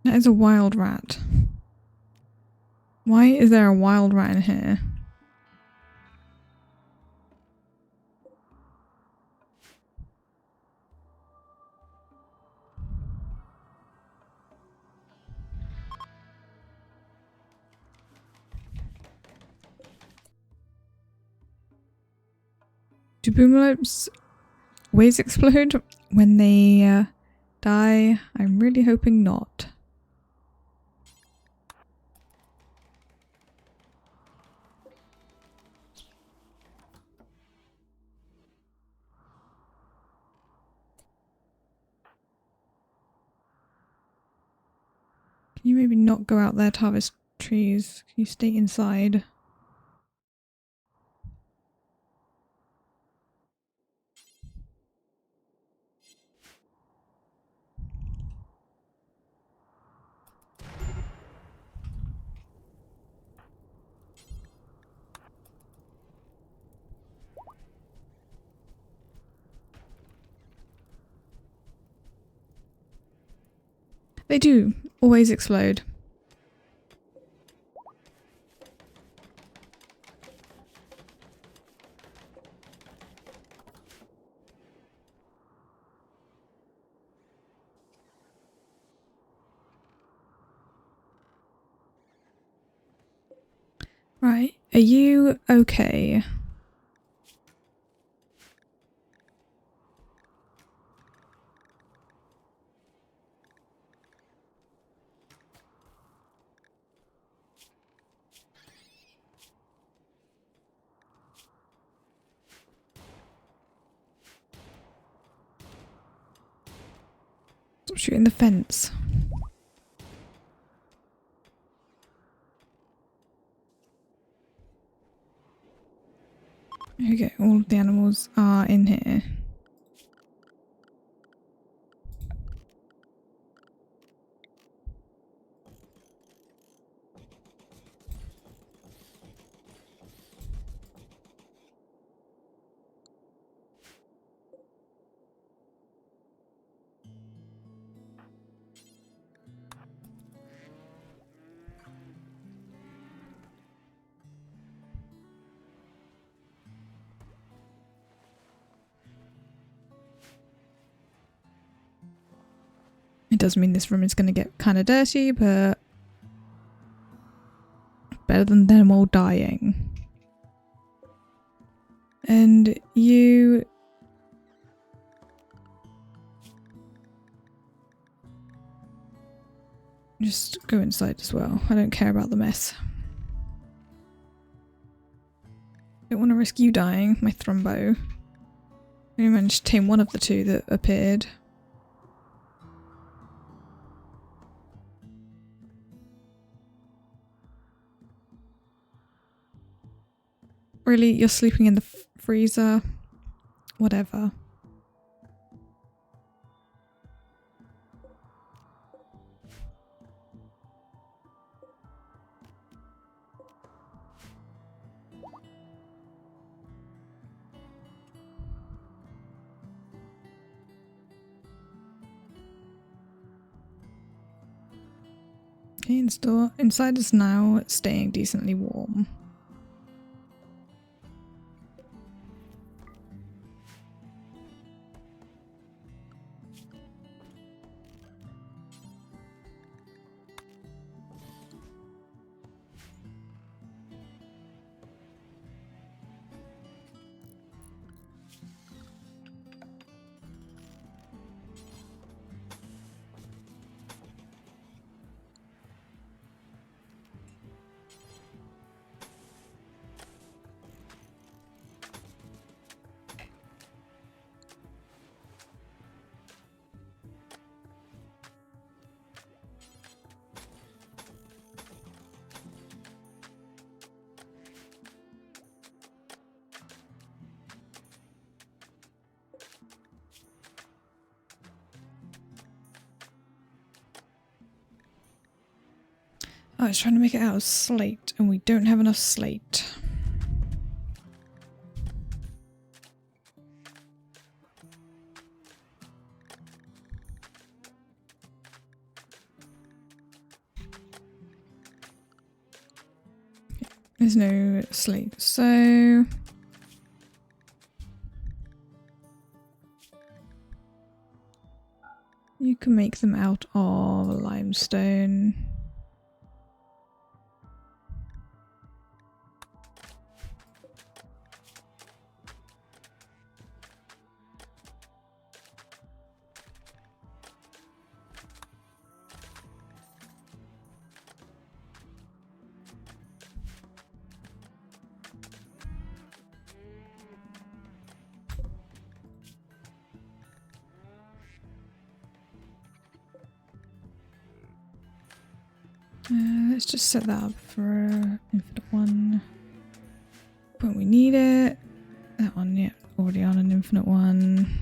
That is a wild rat. Why is there a wild rat in here? Do boomalopes always explode when they die? I'm really hoping not. Can you maybe not go out there to harvest trees? Can you stay inside? They do always explode. Right, are you okay? Stop shooting the fence. Okay, all of the animals are in here. It does mean this room is going to get kind of dirty, but better than them all dying. And you... just go inside as well. I don't care about the mess. Don't want to risk you dying, my thrombo. I only managed to tame one of the two that appeared. Really? You're sleeping in the freezer? Whatever. Okay, inside is now staying decently warm. Oh, it's trying to make it out of slate, and we don't have enough slate. There's no slate, so... you can make them out of limestone. Let's just set that up for infinite one. When we need it. That one, yeah, already on an infinite one.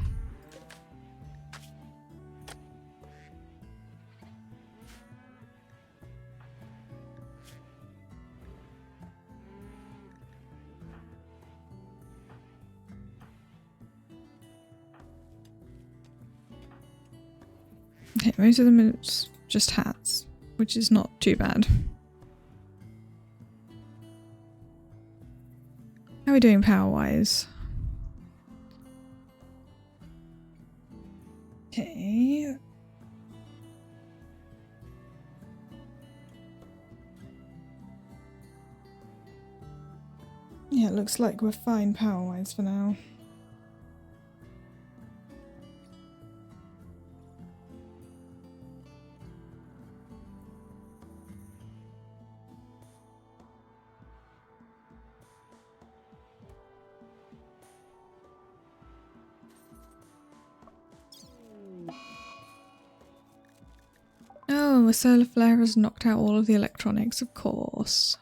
Okay, most of them are just hats, which is not too bad. How are we doing power-wise? Okay. Yeah, it looks like we're fine power-wise for now. Oh, a solar flare has knocked out all of the electronics, of course.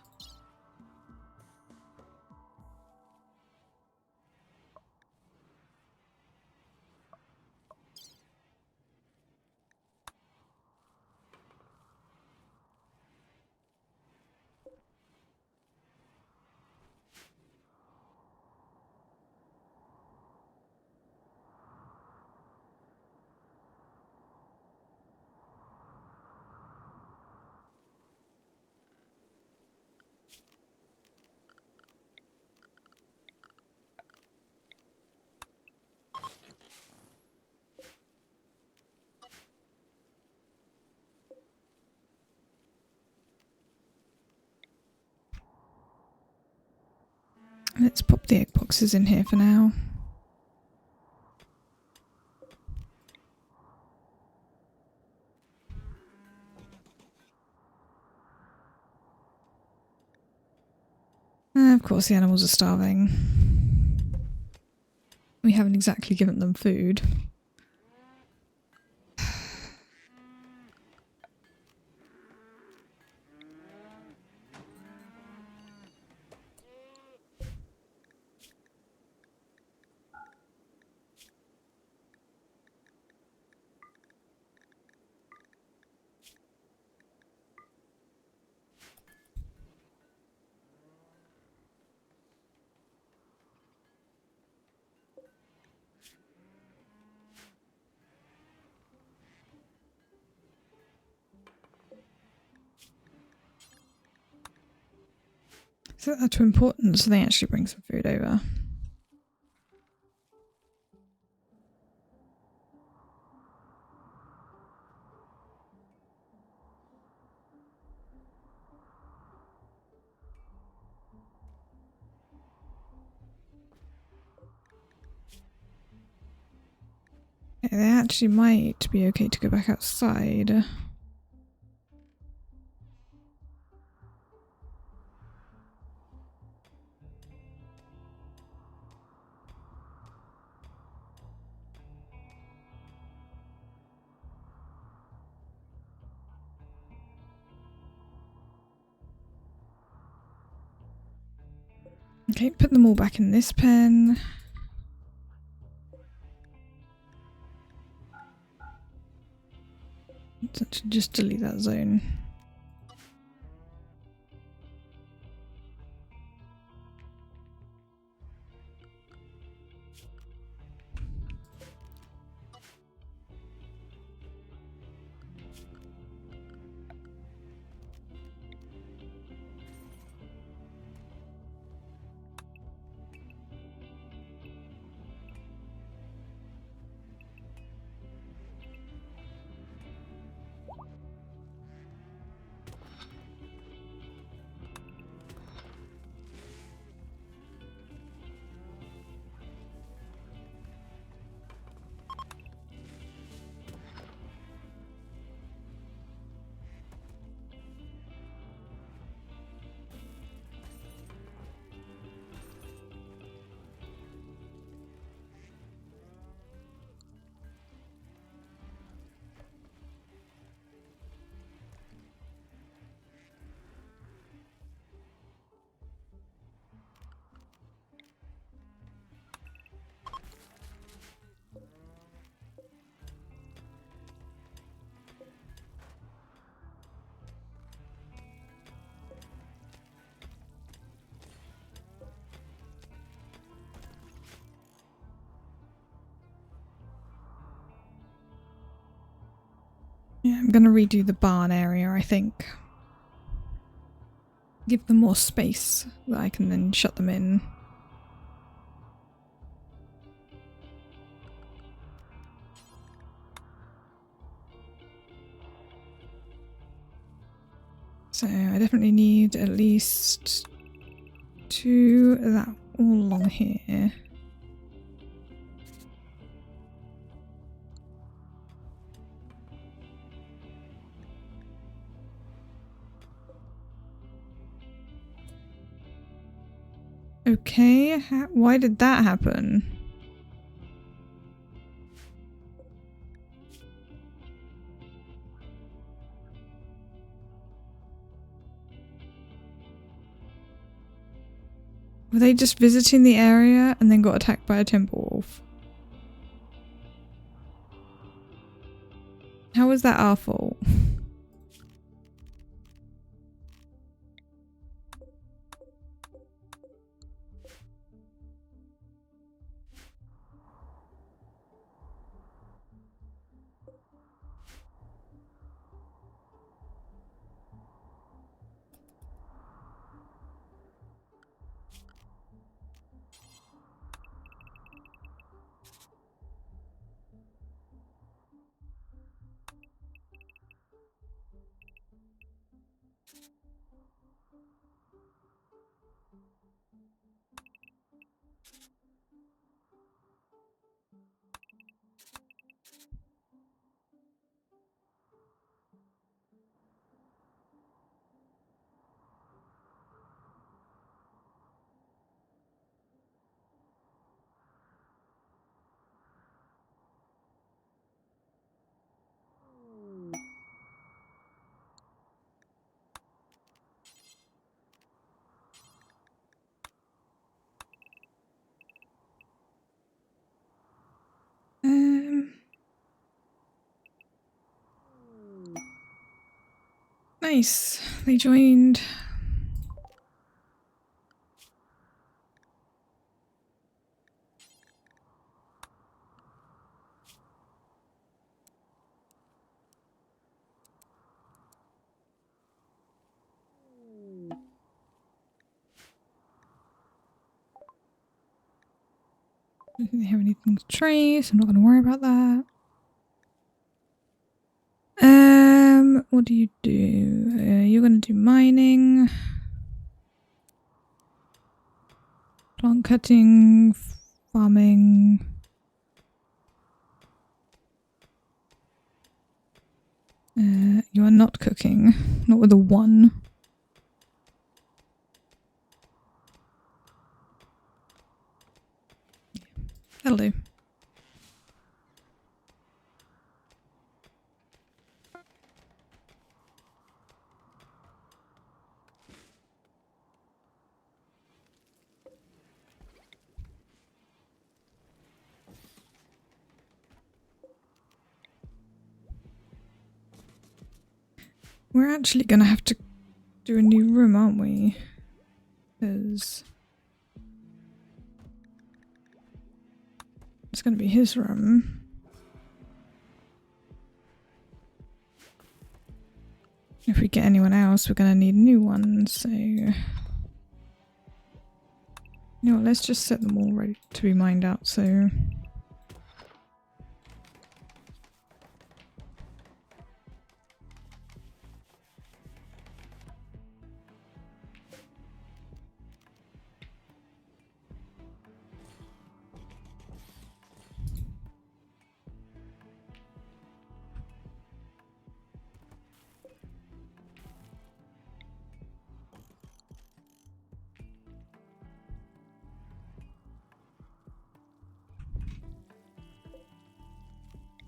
Let's pop the egg boxes in here for now. Of course the animals are starving. We haven't exactly given them food. Is that too important so they actually bring some food over? Okay, they actually might be okay to go back outside. Okay, put them all back in this pen. Let's just delete that zone. Yeah, I'm gonna redo the barn area, I think. Give them more space that I can then shut them in. So I definitely need at least 2 of that all along here. Okay, why did that happen? Were they just visiting the area and then got attacked by a timber wolf? How was that our fault? Nice. They joined. I don't think they have anything to trace. I'm not going to worry about that. What do? You're going to do mining, plant cutting, farming. You are not cooking, not with a 1. That'll do. We're actually going to have to do a new room, aren't we? Because it's going to be his room. If we get anyone else, we're going to need a new one, so... You know what, let's just set them all ready to be mined out, so...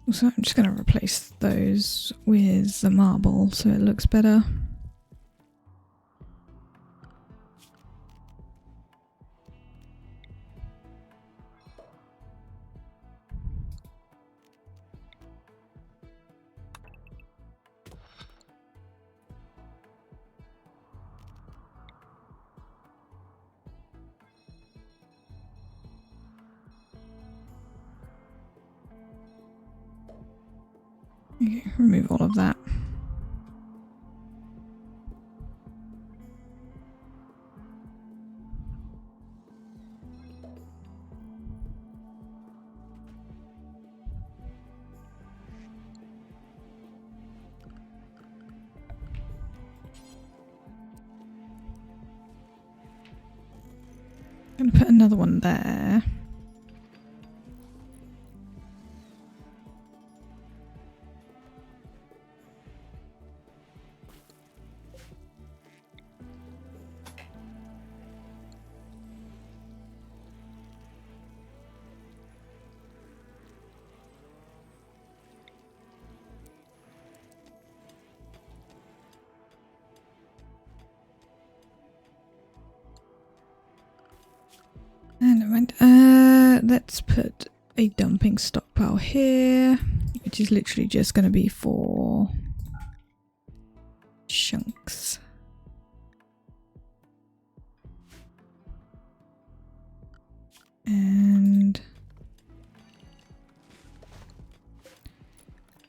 So I'm just going to replace those with the marble so it looks better. Okay, remove all of that. I'm gonna put another one there. And it went, let's put a dumping stockpile here, which is literally just going to be for chunks. And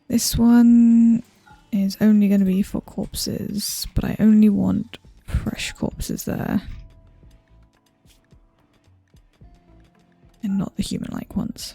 this one is only going to be for corpses, but I only want fresh corpses there. And not the human-like ones.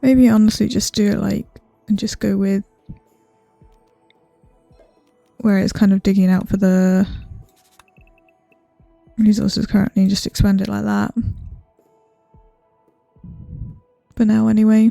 Maybe honestly just do it like, and just go with where it's kind of digging out for the resources currently, just expand it like that. For now anyway.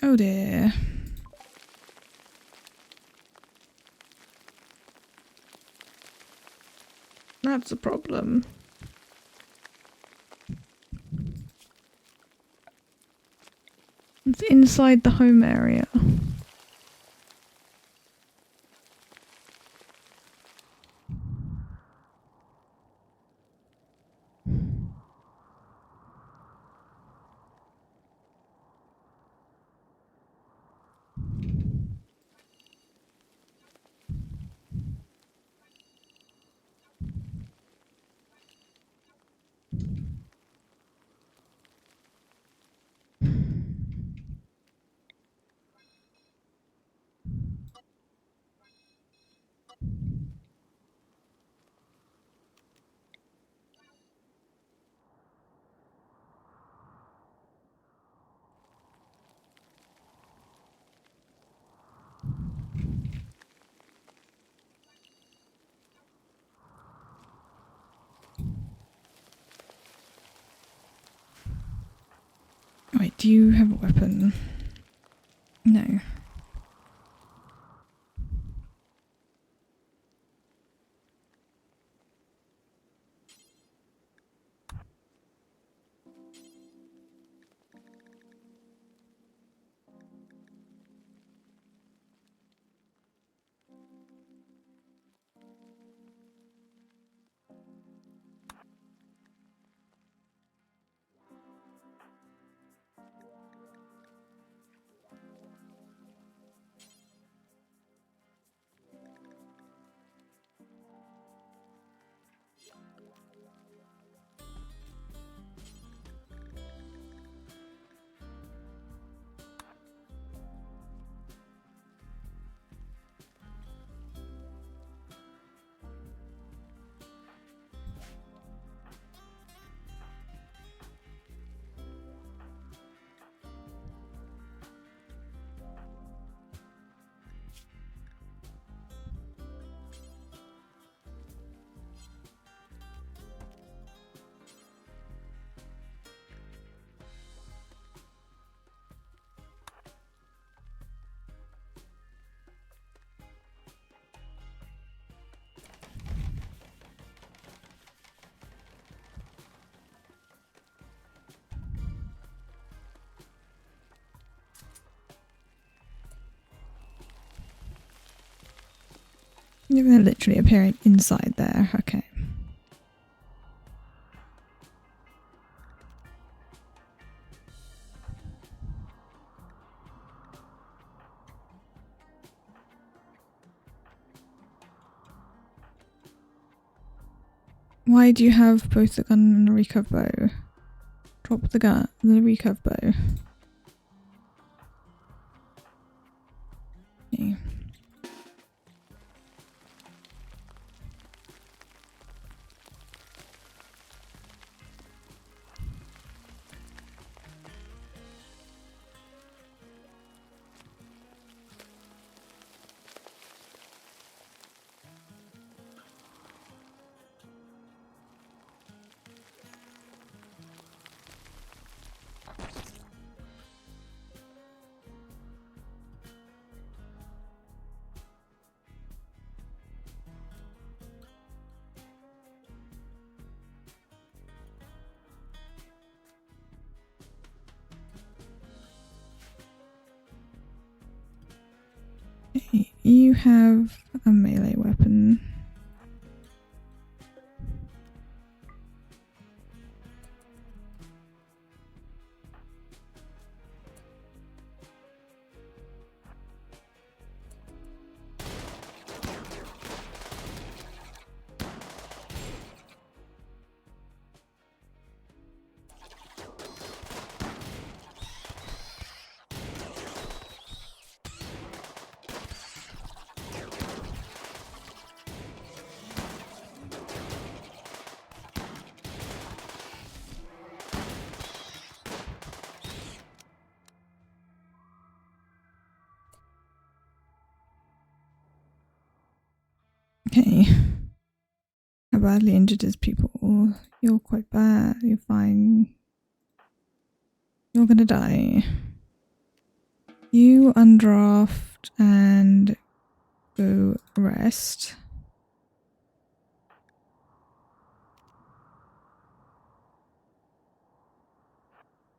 Oh dear. That's a problem. It's inside the home area. Wait, do you have a weapon? No. They're literally appearing inside there. Okay. Why do you have both the gun and the recurve bow? Drop the gun and the recurve bow. Okay. You have a melee weapon. Okay. How badly injured is people? You're quite bad. You're fine. You're gonna die. You undraft and go rest.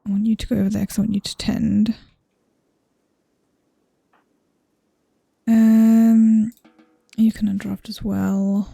I want you to go over there because I want you to tend. You can undraft as well.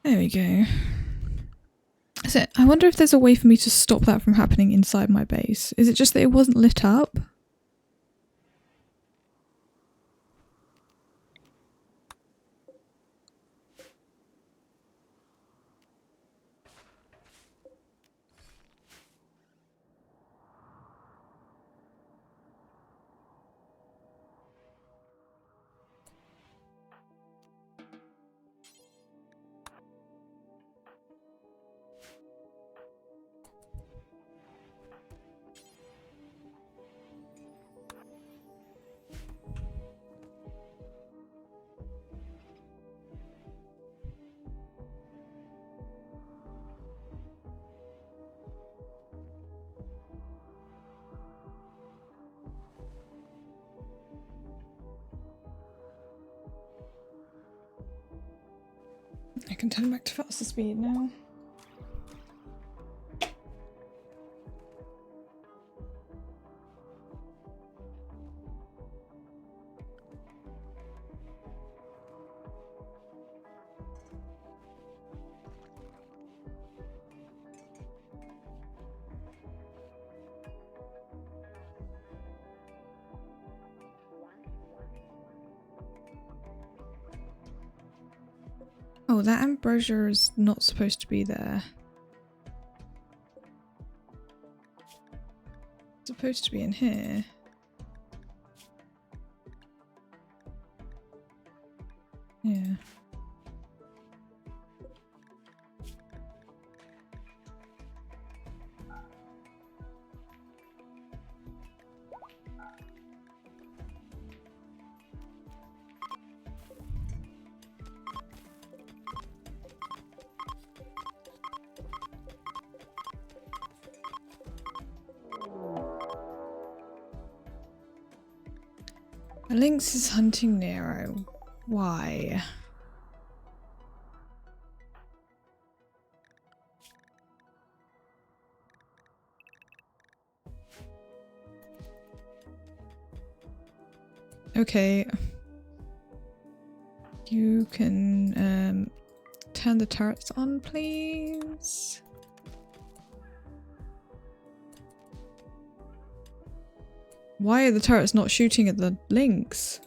There we go. So I wonder if there's a way for me to stop that from happening inside my base. Is it just that it wasn't lit up? I can turn back to faster speed now. Oh, that ambrosia is not supposed to be there. It's supposed to be in here. Yeah. A lynx is hunting Nero. Why? Okay. You can turn the turrets on, please. Why are the turrets not shooting at the lynx?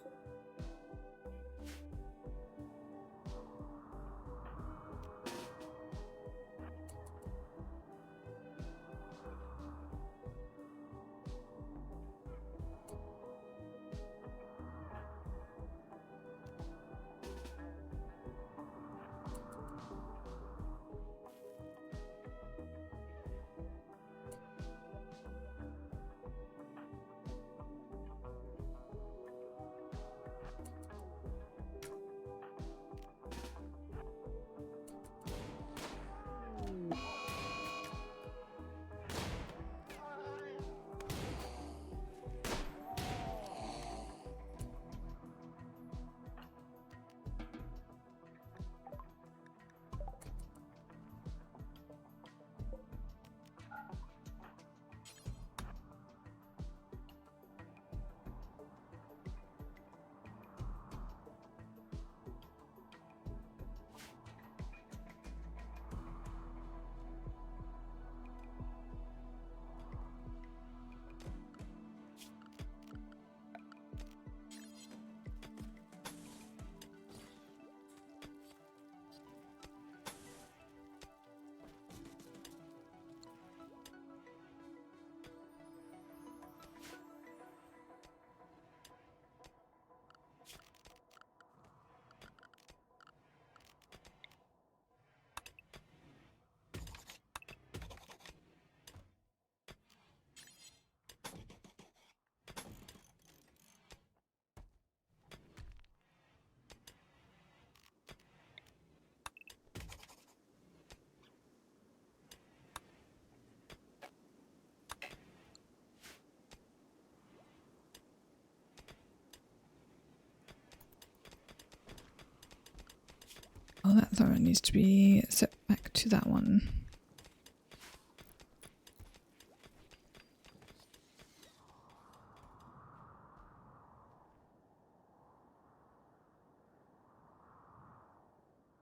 Oh, that thorn needs to be set back to that one.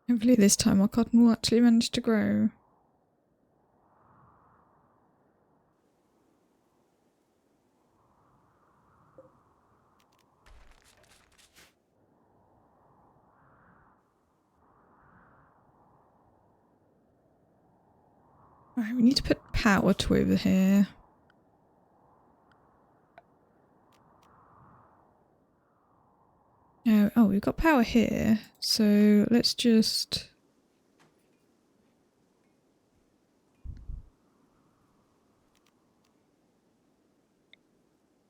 Hopefully this time our cotton will actually manage to grow. Right, we need to put power to over here. Oh, we've got power here, so let's just...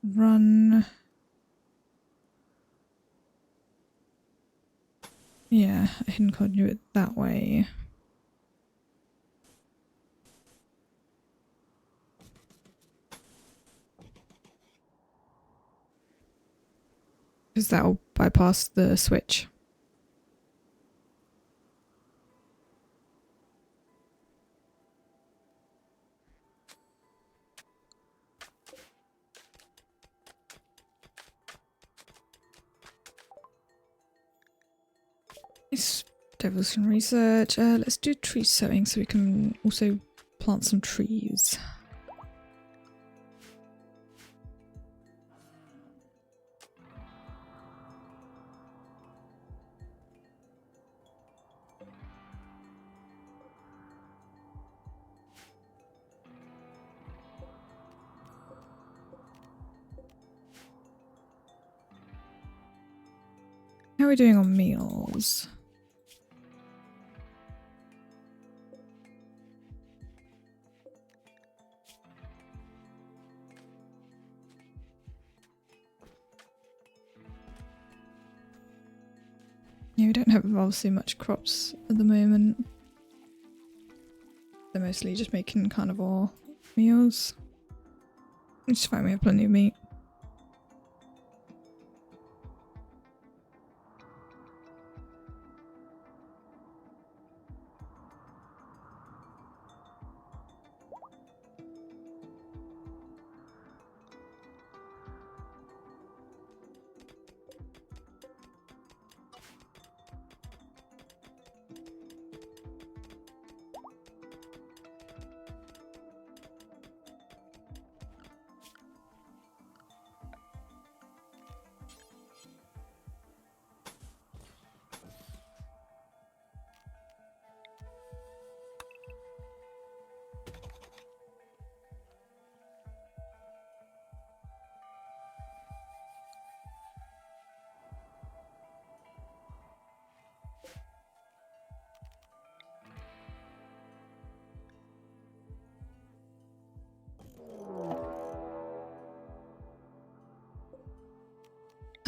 run... Yeah, a hidden conduit that way. Because that'll bypass the switch. Nice. Devils can research. Let's do tree sowing so we can also plant some trees. How are we doing on meals? Yeah, we don't have obviously much crops at the moment. They're mostly just making carnivore meals. Which is fine, we have plenty of meat.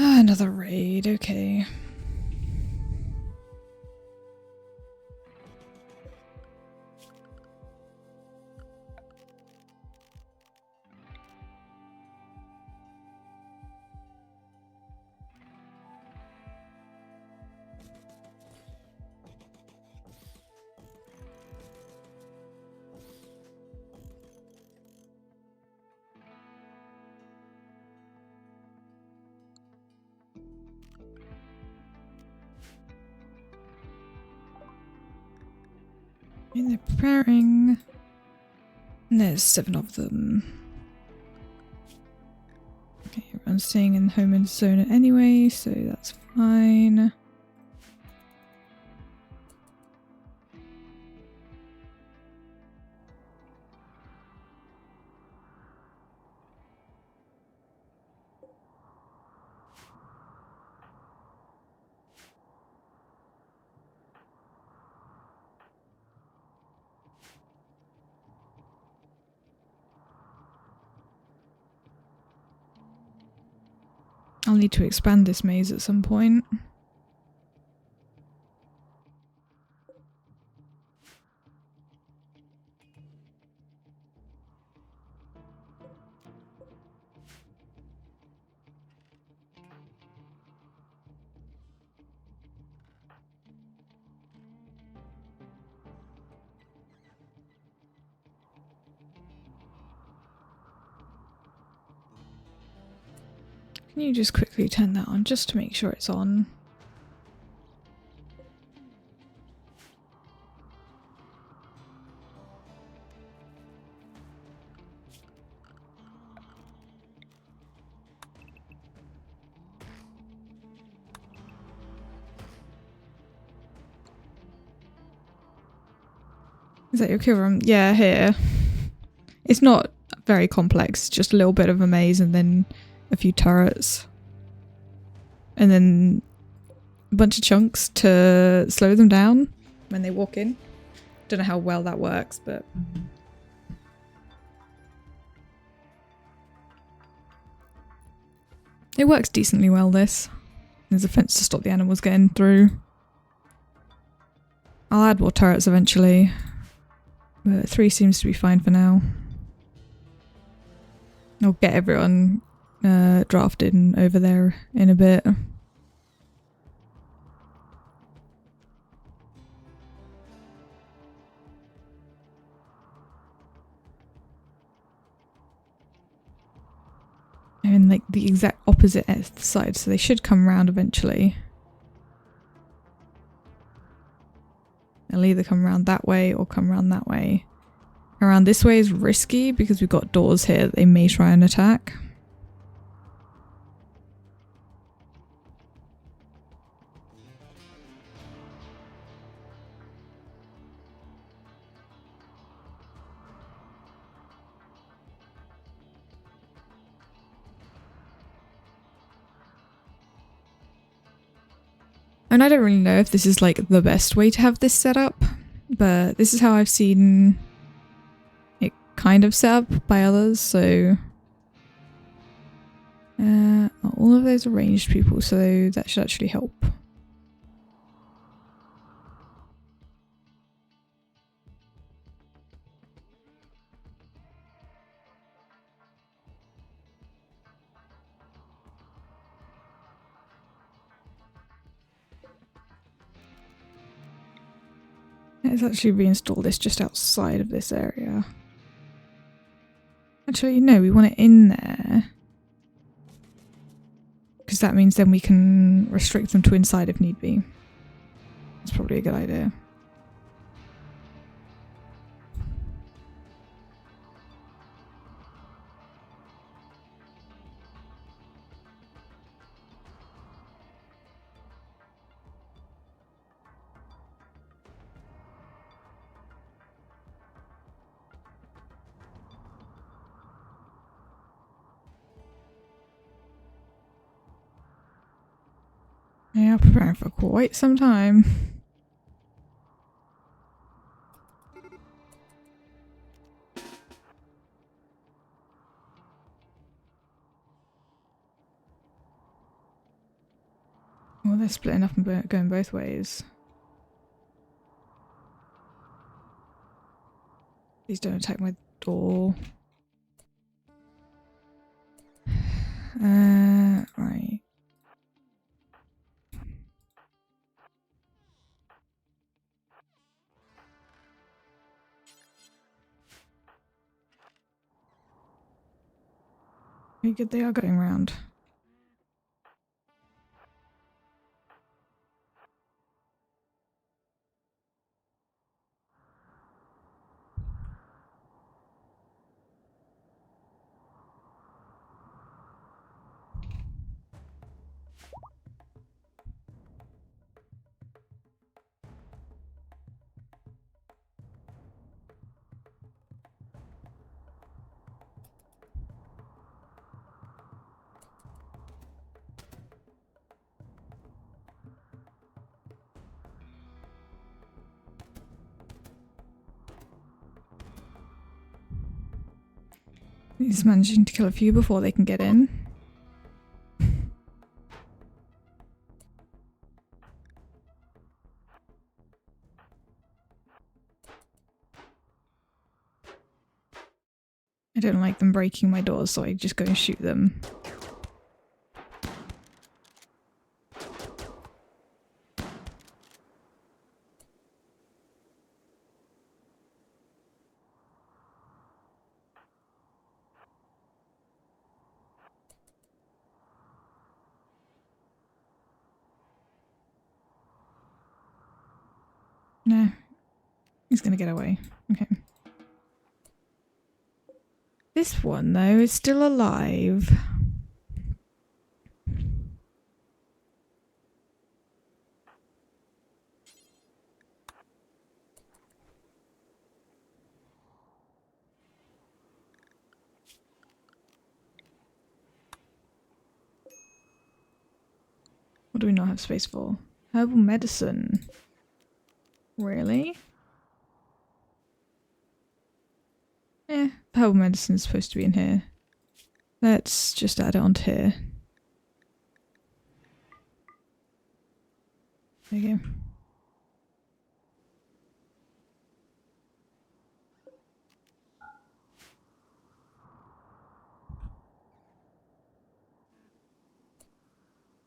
Ah, another raid, okay. And they're preparing. And there's 7 of them. Okay, everyone's staying in home in zone anyway, so that's fine. I'll need to expand this maze at some point. Can you just quickly turn that on just to make sure it's on? Is that your kill room? Yeah, here. It's not very complex, just a little bit of a maze and then a few turrets. And then a bunch of chunks to slow them down when they walk in. Don't know how well that works, but... it works decently well, this. There's a fence to stop the animals getting through. I'll add more turrets eventually. But 3 seems to be fine for now. I'll get everyone drafted and over there in a bit. They're in like the exact opposite side, so they should come round eventually. They'll either come around that way or come around that way. Around this way is risky because we've got doors here that they may try and attack. And I don't really know if this is like the best way to have this set up, but this is how I've seen it kind of set up by others, so all of those are ranged people, so that should actually help. Let's actually reinstall this just outside of this area. Actually, no, we want it in there. Because that means then we can restrict them to inside if need be. That's probably a good idea. Yeah, preparing for quite some time. Well, they're splitting up and going both ways. Please don't attack my door. Right. Very good, they are going round. He's managing to kill a few before they can get in. I don't like them breaking my doors, so I just go and shoot them. No. He's gonna get away. Okay. This one, though, is still alive. What do we not have space for? Herbal medicine. Really? Herbal medicine is supposed to be in here. Let's just add it onto here. There you go.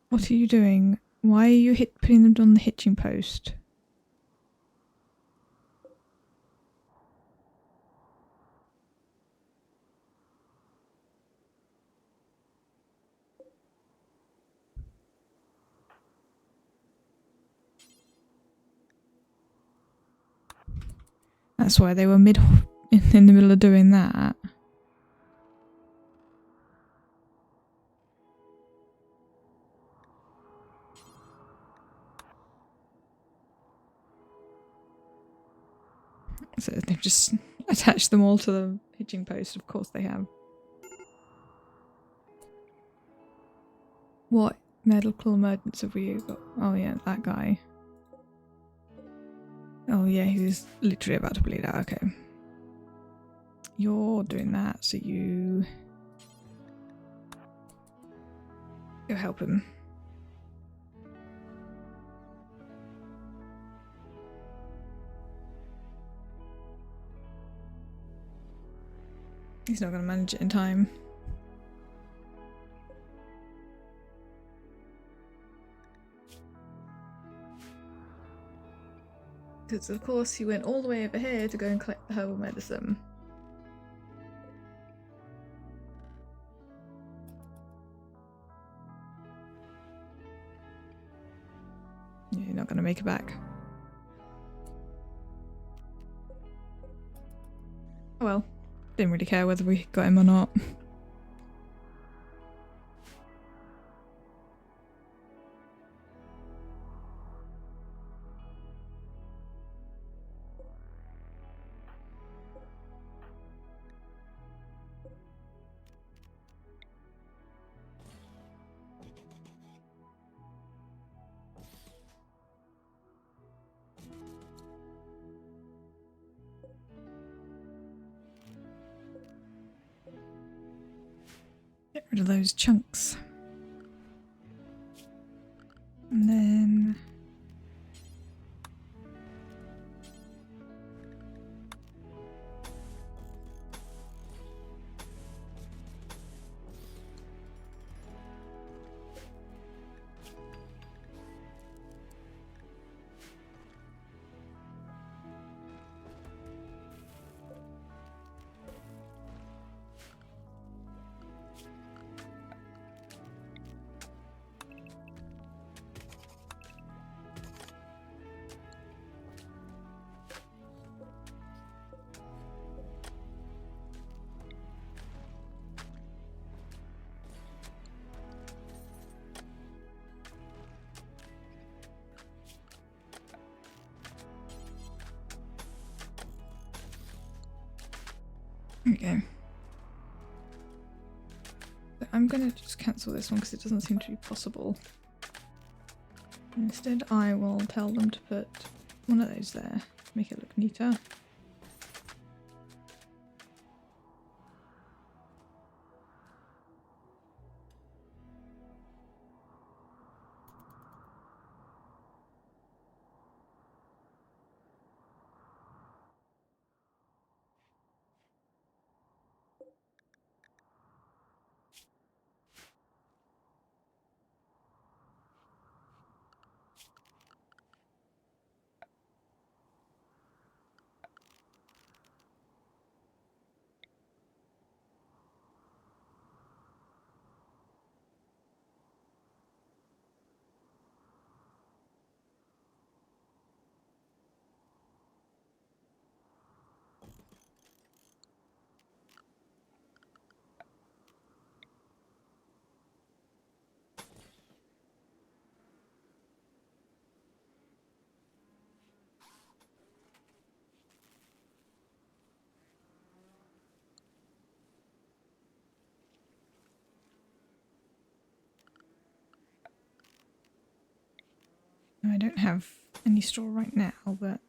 What are you doing? Why are you putting them on the hitching post? That's why they were in the middle of doing that. So they've just attached them all to the hitching post. Of course they have. What medical emergency have we got? Oh yeah, that guy. Oh yeah, he's literally about to bleed out. Okay. You're doing that, so you go help him. He's not going to manage it in time. Because of course he went all the way over here to go and collect the herbal medicine. Yeah, you're not going to make it back. Oh well. Didn't really care whether we got him or not. Get rid of those chunks. And then... Okay. So I'm gonna just cancel this one because it doesn't seem to be possible. Instead I will tell them to put one of those there, make it look neater. I don't have any straw right now, but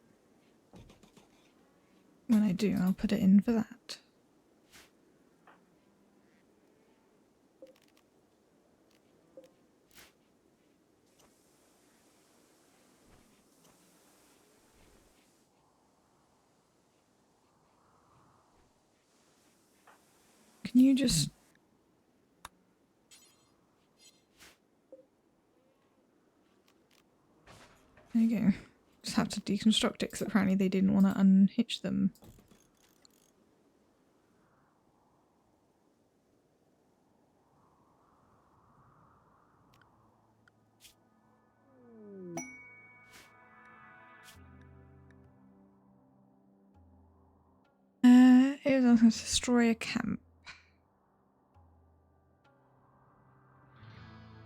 when I do, I'll put it in for that. Can you just... There you go. Just have to deconstruct it because apparently they didn't want to unhitch them. It was going to destroy a camp.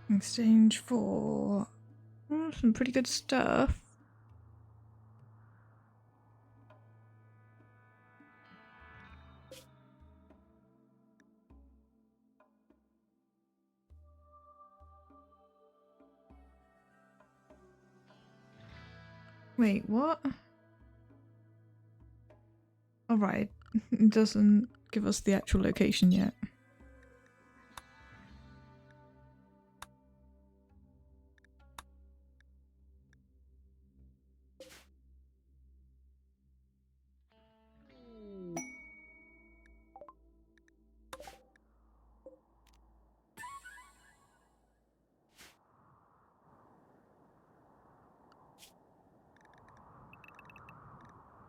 In exchange for some pretty good stuff. Wait, what? Alright, it doesn't give us the actual location yet.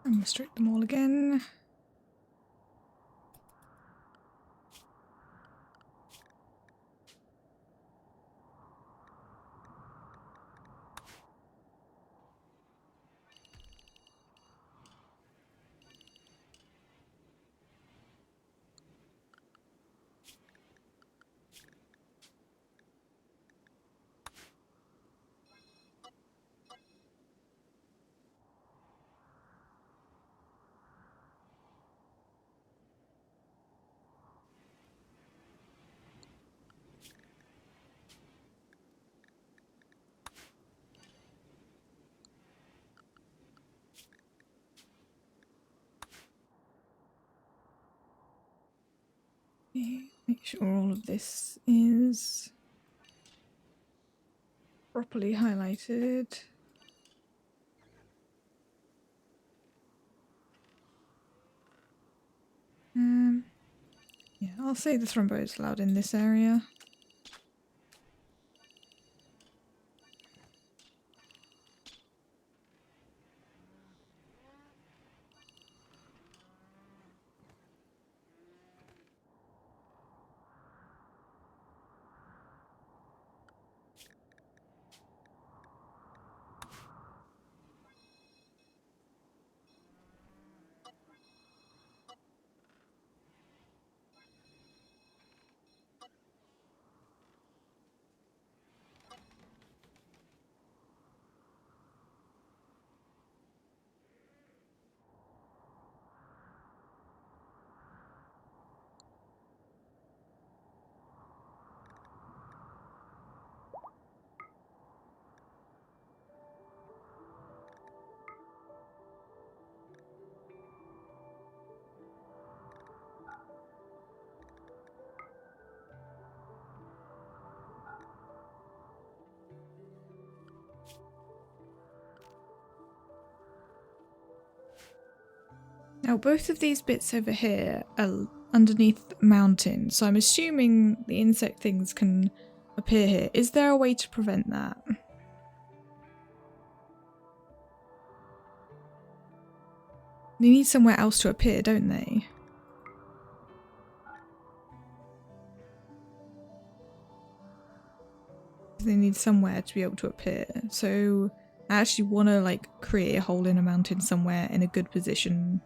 And restrict them all again. Make sure all of this is properly highlighted. Yeah, I'll say the thrombo is allowed in this area. Now both of these bits over here are underneath the mountain, so I'm assuming the insect things can appear here. Is there a way to prevent that? They need somewhere else to appear, don't they? They need somewhere to be able to appear. So I actually want to like create a hole in a mountain somewhere in a good position.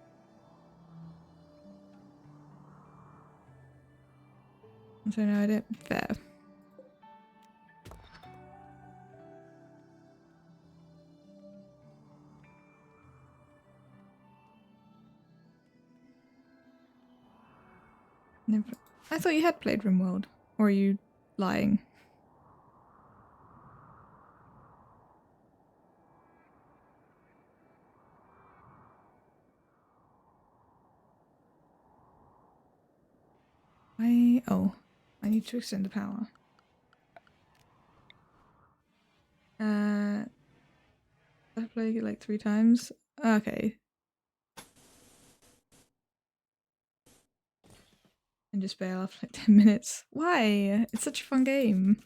So no, I don't. Fair. Never. I thought you had played RimWorld. Or are you lying? Oh, I need to extend the power. I played it like 3 times. Okay. And just bail after like 10 minutes. Why? It's such a fun game.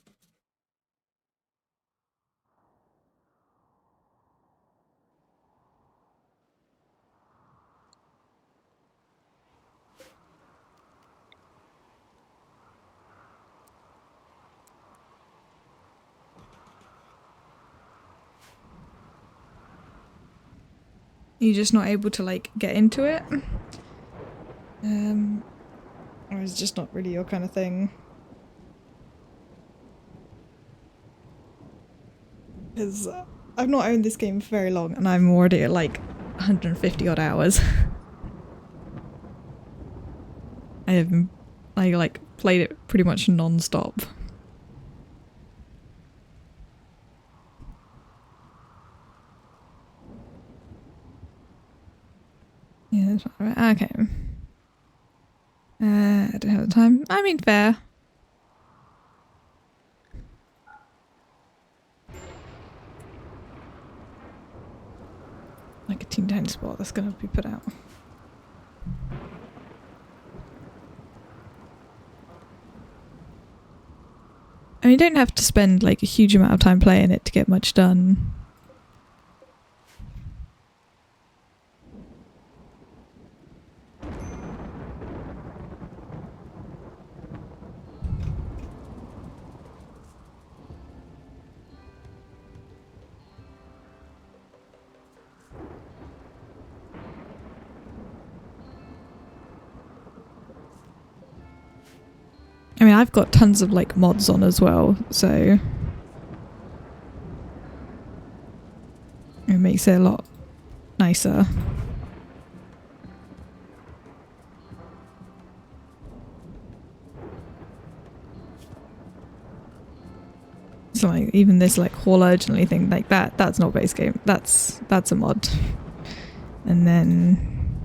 You're just not able to like get into it. Or it's just not really your kind of thing. Because I've not owned this game for very long and I'm already at like 150 odd hours. I haven't like played it pretty much non-stop. Yeah, that's right. Okay. I don't have the time. I mean, fair. Like a team tiny spot that's gonna be put out. I mean, you don't have to spend like a huge amount of time playing it to get much done. I mean, I've got tons of like mods on as well, so it makes it a lot nicer. So like even this like haul urgently thing like that's not base game. That's a mod. And then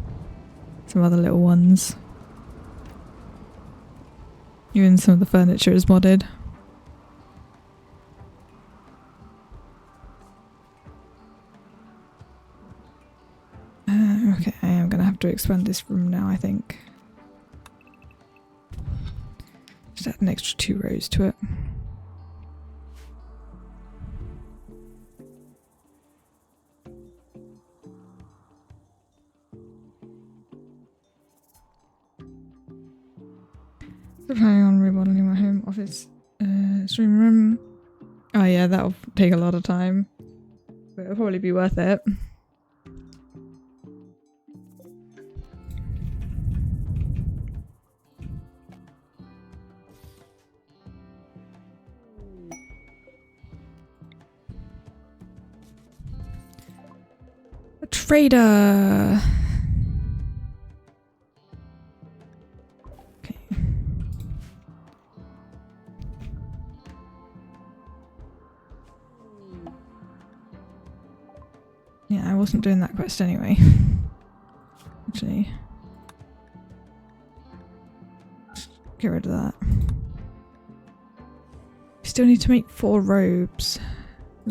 some other little ones. Even some of the furniture is modded. Okay, I am gonna have to expand this room now, I think. Just add an extra 2 rows to it. So planning on remodeling my home office stream room. Oh yeah, that'll take a lot of time. But it'll probably be worth it. A trader! Okay. Yeah, I wasn't doing that quest anyway. Actually. Get rid of that. Still need to make 4 robes.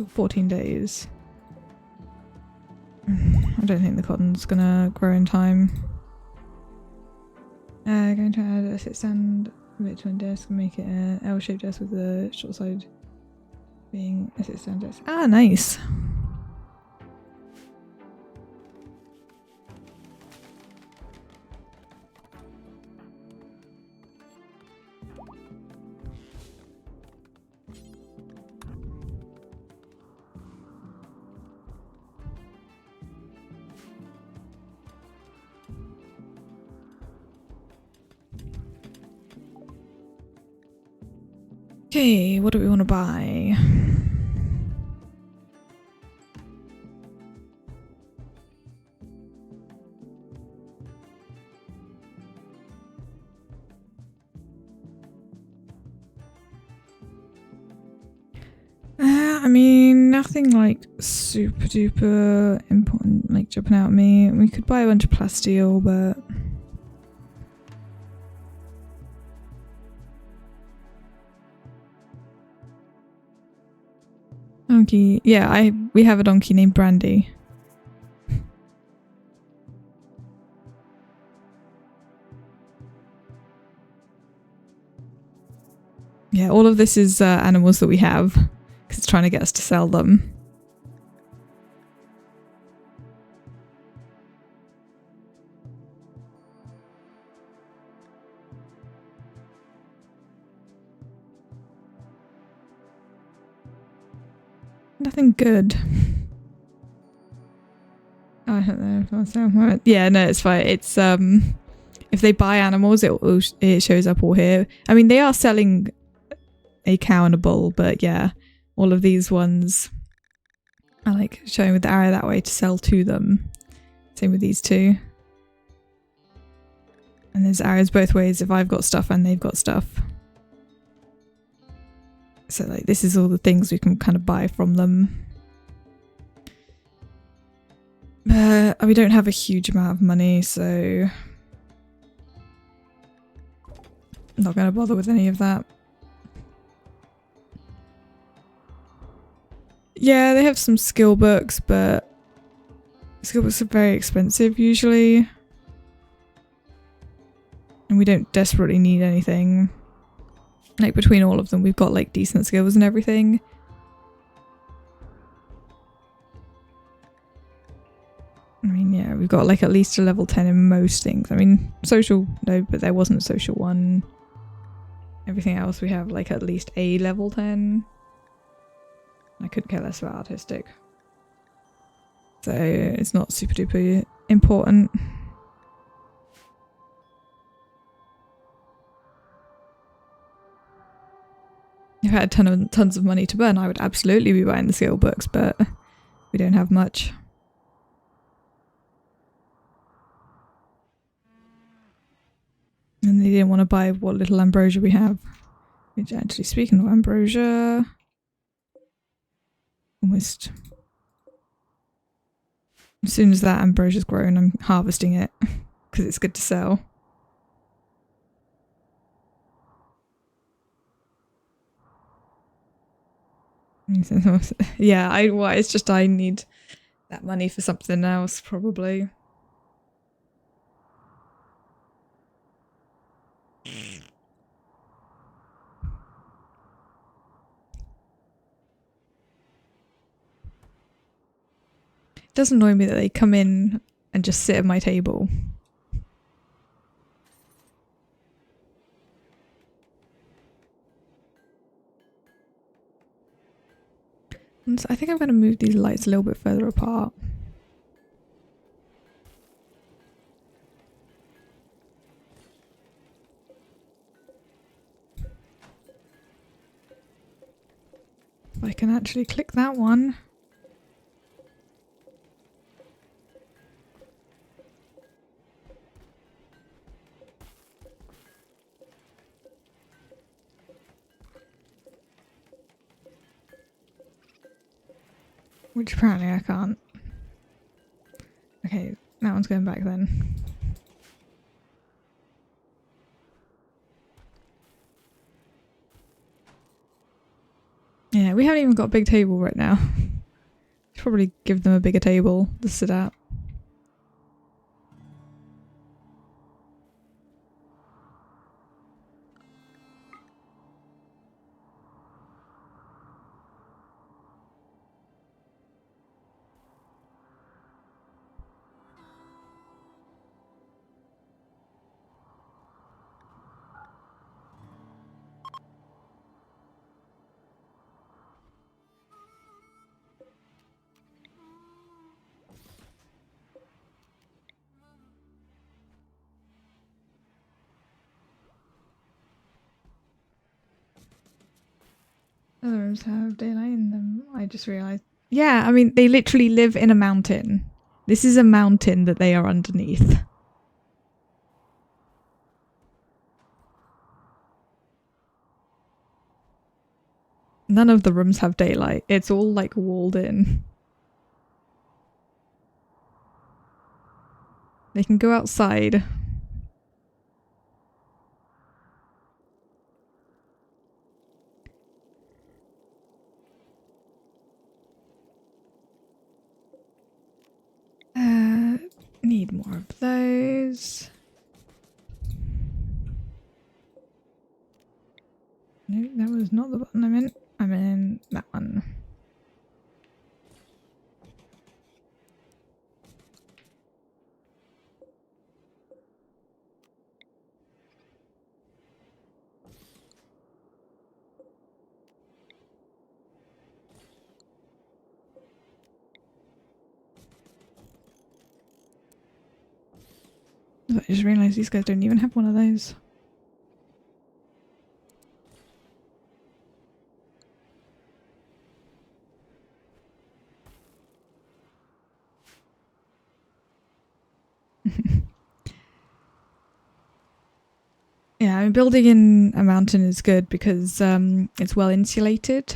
14 days. I don't think the cotton's gonna grow in time. Going to add a sit stand bit to my desk and make it an L-shaped desk with the short side being a sit stand desk. Ah, nice! Okay, what do we want to buy? I mean, nothing like super duper important, like jumping out at me. We could buy a bunch of plasteel, but Donkey. Yeah, we have a donkey named Brandy. Yeah, all of this is animals that we have because it's trying to get us to sell them. Nothing good. Oh, I don't know. Yeah, no, it's fine. It's if they buy animals, it shows up all here. I mean, they are selling a cow and a bull, but yeah, all of these ones are like showing with the arrow that way to sell to them. Same with these two. And there's arrows both ways if I've got stuff and they've got stuff. So like this is all the things we can kind of buy from them. We don't have a huge amount of money, so I'm not going to bother with any of that. Yeah, they have some skill books, but skill books are very expensive usually. And we don't desperately need anything. Like between all of them, we've got like decent skills and everything. I mean, yeah, we've got like at least a level 10 in most things. I mean, social, no, but there wasn't a social one. Everything else we have like at least a level 10. I couldn't care less about artistic. So it's not super duper important. If I had tons of money to burn, I would absolutely be buying the skill books, but we don't have much. And they didn't want to buy what little ambrosia we have. Which actually, speaking of ambrosia, almost as soon as that ambrosia's grown, I'm harvesting it because it's good to sell. Yeah, it's just I need that money for something else, probably. It does annoy me that they come in and just sit at my table. And so I think I'm going to move these lights a little bit further apart. If I can actually click that one. Which apparently I can't. Okay, that one's going back then. Yeah, we haven't even got a big table right now. Should probably give them a bigger table to sit at. Other rooms have daylight in them. I just realised. Yeah, I mean, they literally live in a mountain. This is a mountain that they are underneath. None of the rooms have daylight. It's all like walled in. They can go outside. Need more of those. No, that was not the button I'm in. I'm in that one. I just realised these guys don't even have one of those. Yeah, I mean, building in a mountain is good because it's well insulated.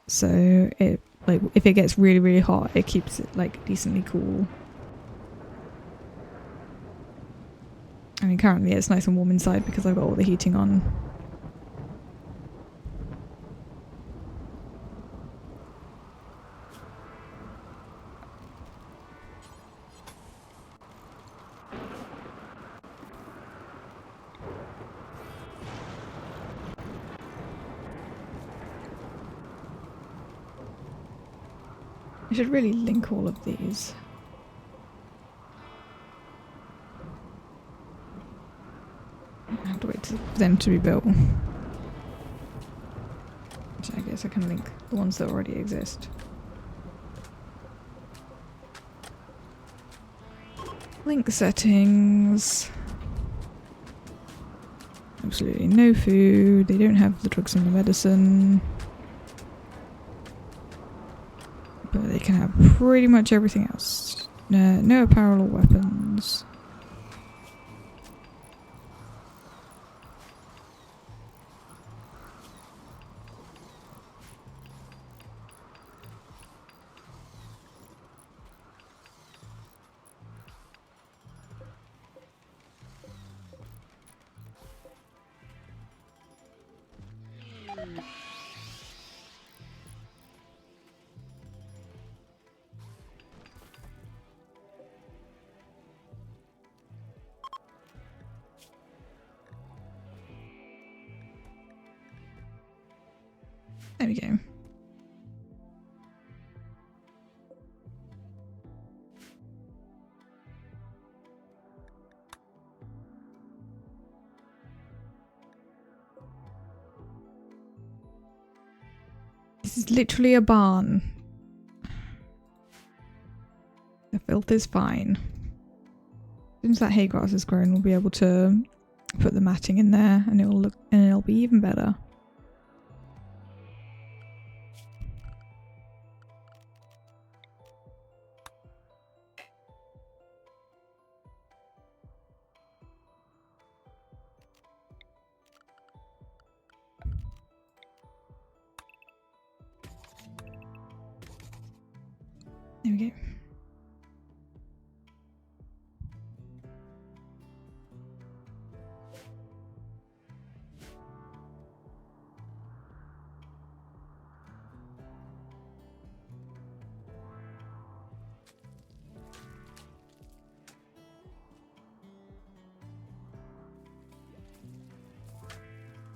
So it, like, if it gets really, really hot, it keeps it like decently cool. I mean, currently it's nice and warm inside because I've got all the heating on. I should really link all of these. I have to wait for them to be built. So I guess I can link the ones that already exist. Link settings. Absolutely no food. They don't have the drugs and the medicine. But they can have pretty much everything else. No apparel or weapons. There we go. This is literally a barn. The filth is fine. As soon as that hay grass is grown, we'll be able to put the matting in there and it'll be even better. There we go.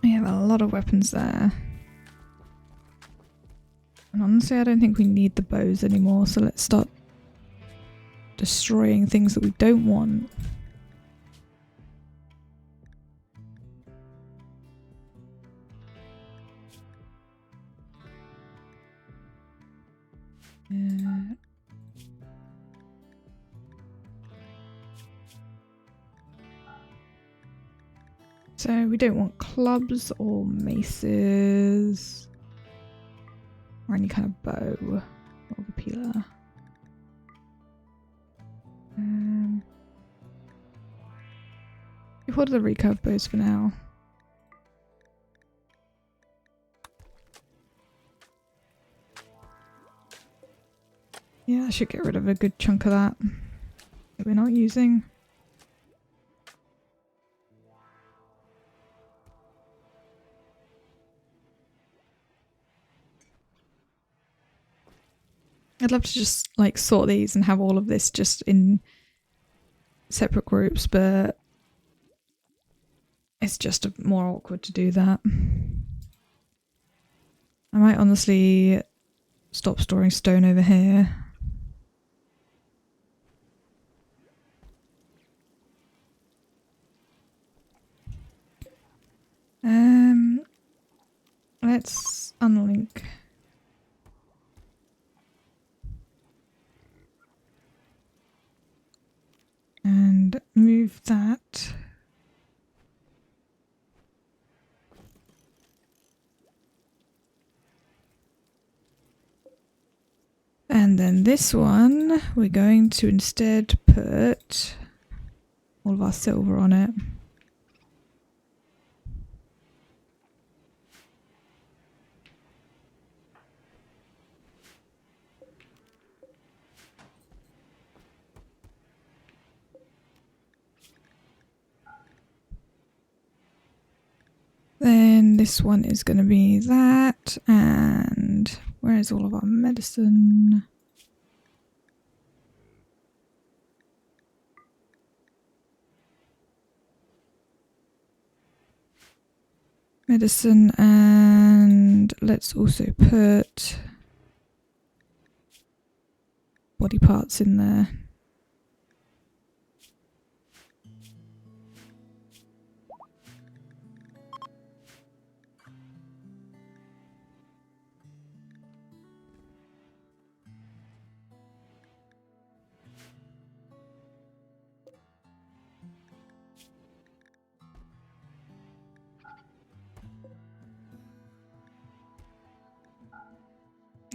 We have a lot of weapons there. And honestly, I don't think we need the bows anymore, so let's start destroying things that we don't want. So we don't want clubs or maces or any kind of bow or repealer. What are the recurve bows for now? Yeah, I should get rid of a good chunk of that we're not using. I'd love to just like sort these and have all of this just in separate groups, but it's just more awkward to do that. I might honestly stop storing stone over here. Let's unlink. And move that. And then this one, we're going to instead put all of our silver on it. Then this one is going to be that, and where is all of our medicine? Medicine, and let's also put body parts in there.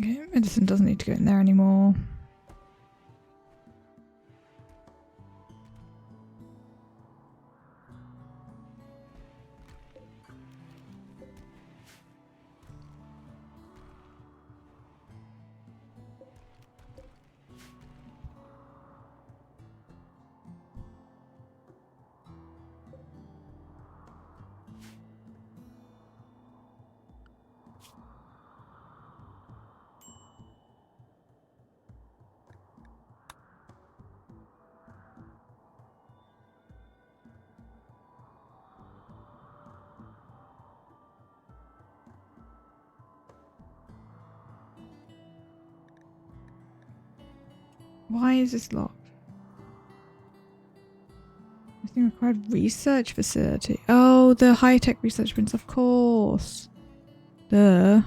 Okay, medicine doesn't need to go in there anymore. Why is this locked? This thing required research facility. Oh, the high-tech research prints, of course. Duh.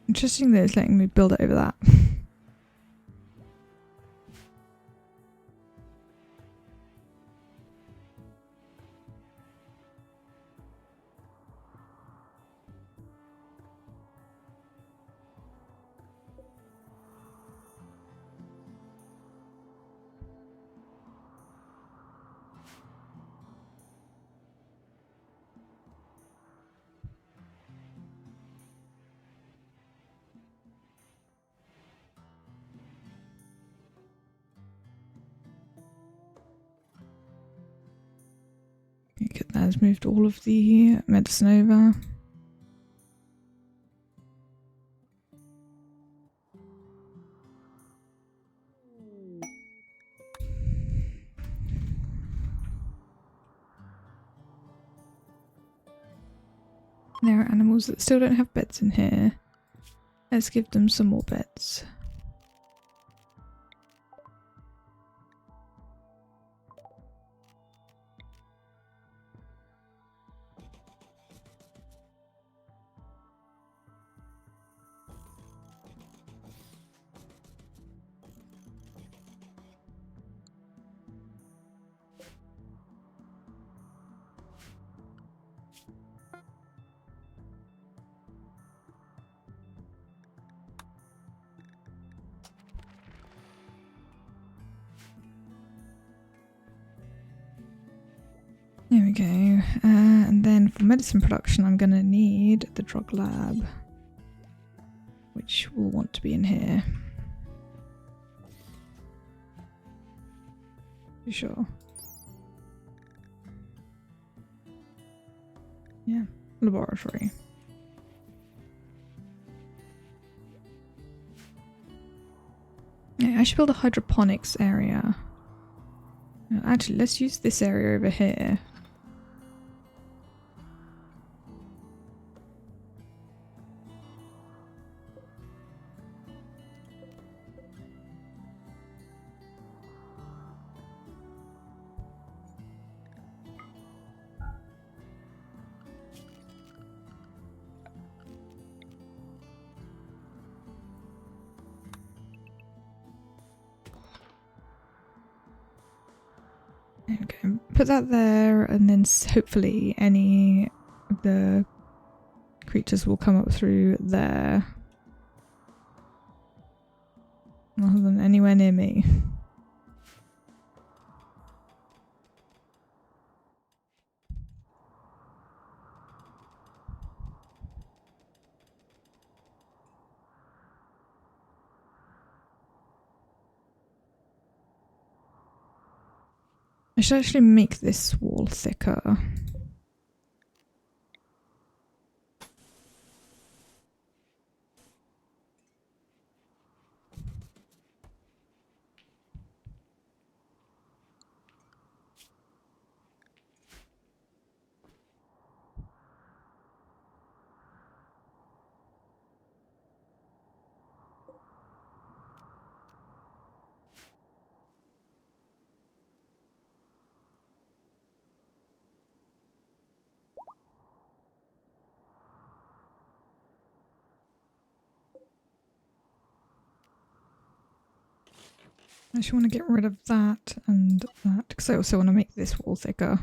Interesting that it's letting me build it over that. Okay, that has moved all of the medicine over. There are animals that still don't have beds in here. Let's give them some more beds. Here we go. And then for medicine production, I'm going to need the drug lab, which will want to be in here. You sure? Yeah, laboratory. Yeah, I should build a hydroponics area. Actually, let's use this area over here. Okay, put that there, and then hopefully any of the creatures will come up through there. Rather than anywhere near me. I should actually make this wall thicker. I actually want to get rid of that and that, because I also want to make this wall thicker.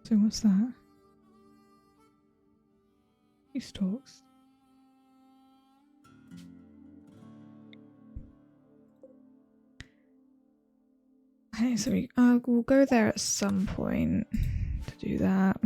So what's that? Peace talks. Okay, so we'll go there at some point to do that.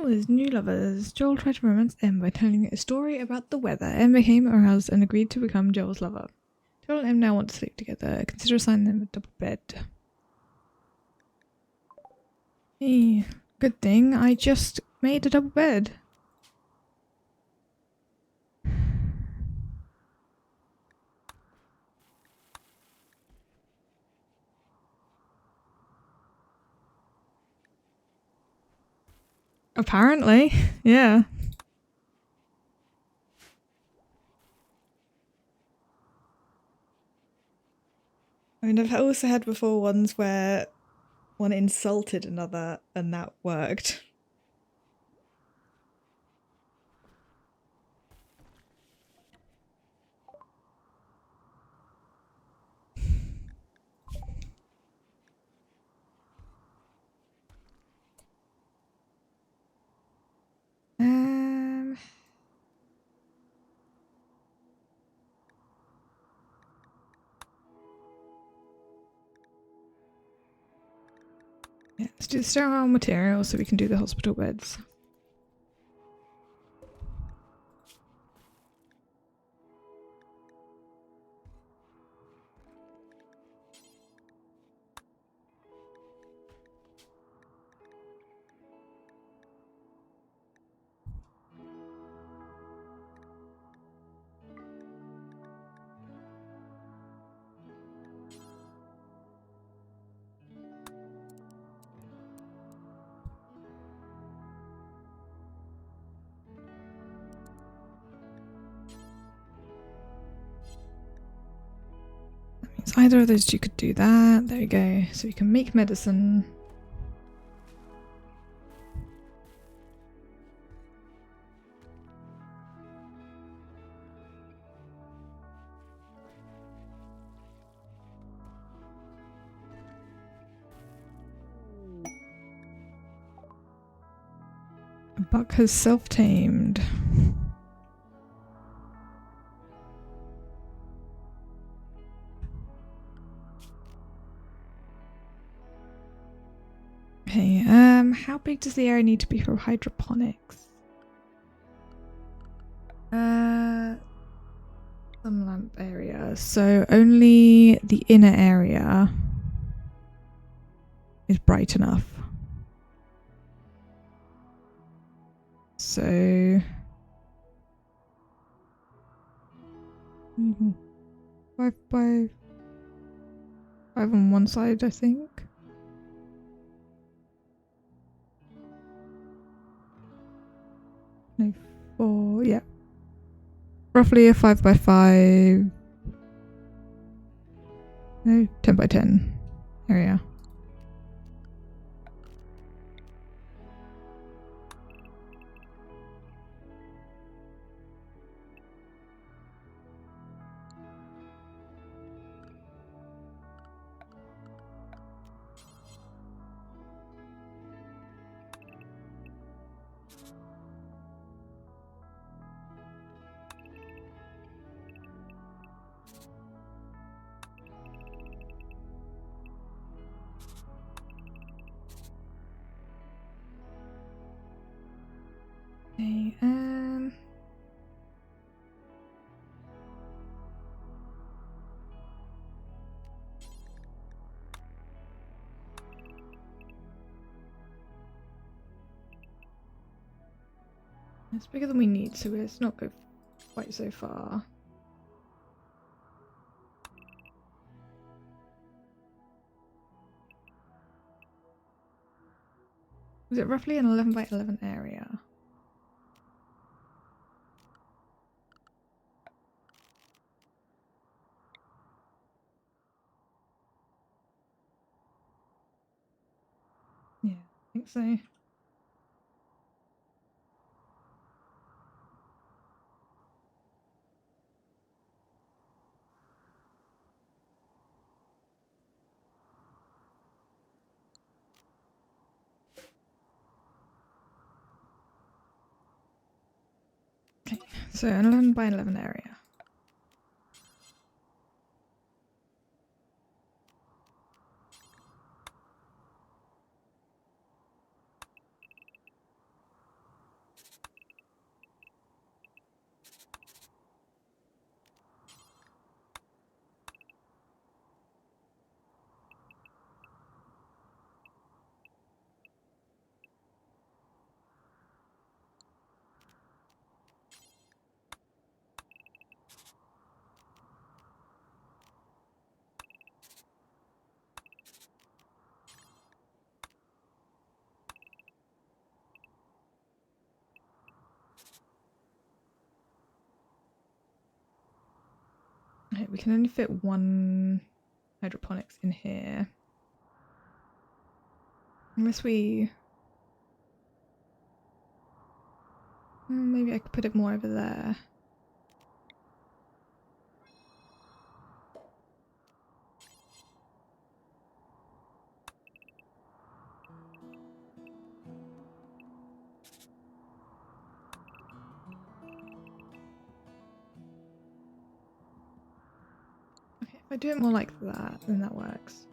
Oh, there's new lovers. Joel tried to romance Em by telling a story about the weather. Em became aroused and agreed to become Joel's lover. Joel and Em now want to sleep together. Consider assigning them a double bed. Hey, good thing I just made a double bed. Apparently, yeah. mean, I've also had before ones where one insulted another and that worked. Yeah, let's do the sterile material so we can do the hospital beds. So either of those two could do that. There we go. So we can make medicine. Buck has self-tamed. Okay, how big does the area need to be for hydroponics? Some lamp area. So only the inner area is bright enough. So 5 by 5 on one side, I think. No, 4, yeah. Roughly a 5 by 5. No, 10 by 10 area. Okay, it's bigger than we need, so let's not go quite so far. Was it roughly an 11 by 11 area? Yeah, I think so. Okay, so an 11 by 11 area. Okay, we can only fit one hydroponics in here. Unless we... maybe I could put it more over there. Okay, if I do it more like that, then that works.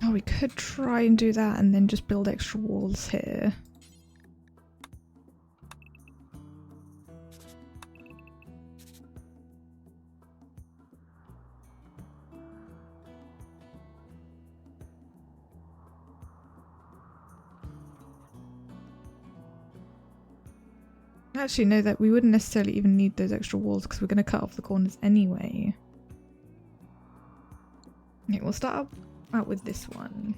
Oh, we could try and do that and then just build extra walls here. Actually, no, that we wouldn't necessarily even need those extra walls because we're going to cut off the corners anyway. Okay, we'll start out with this one.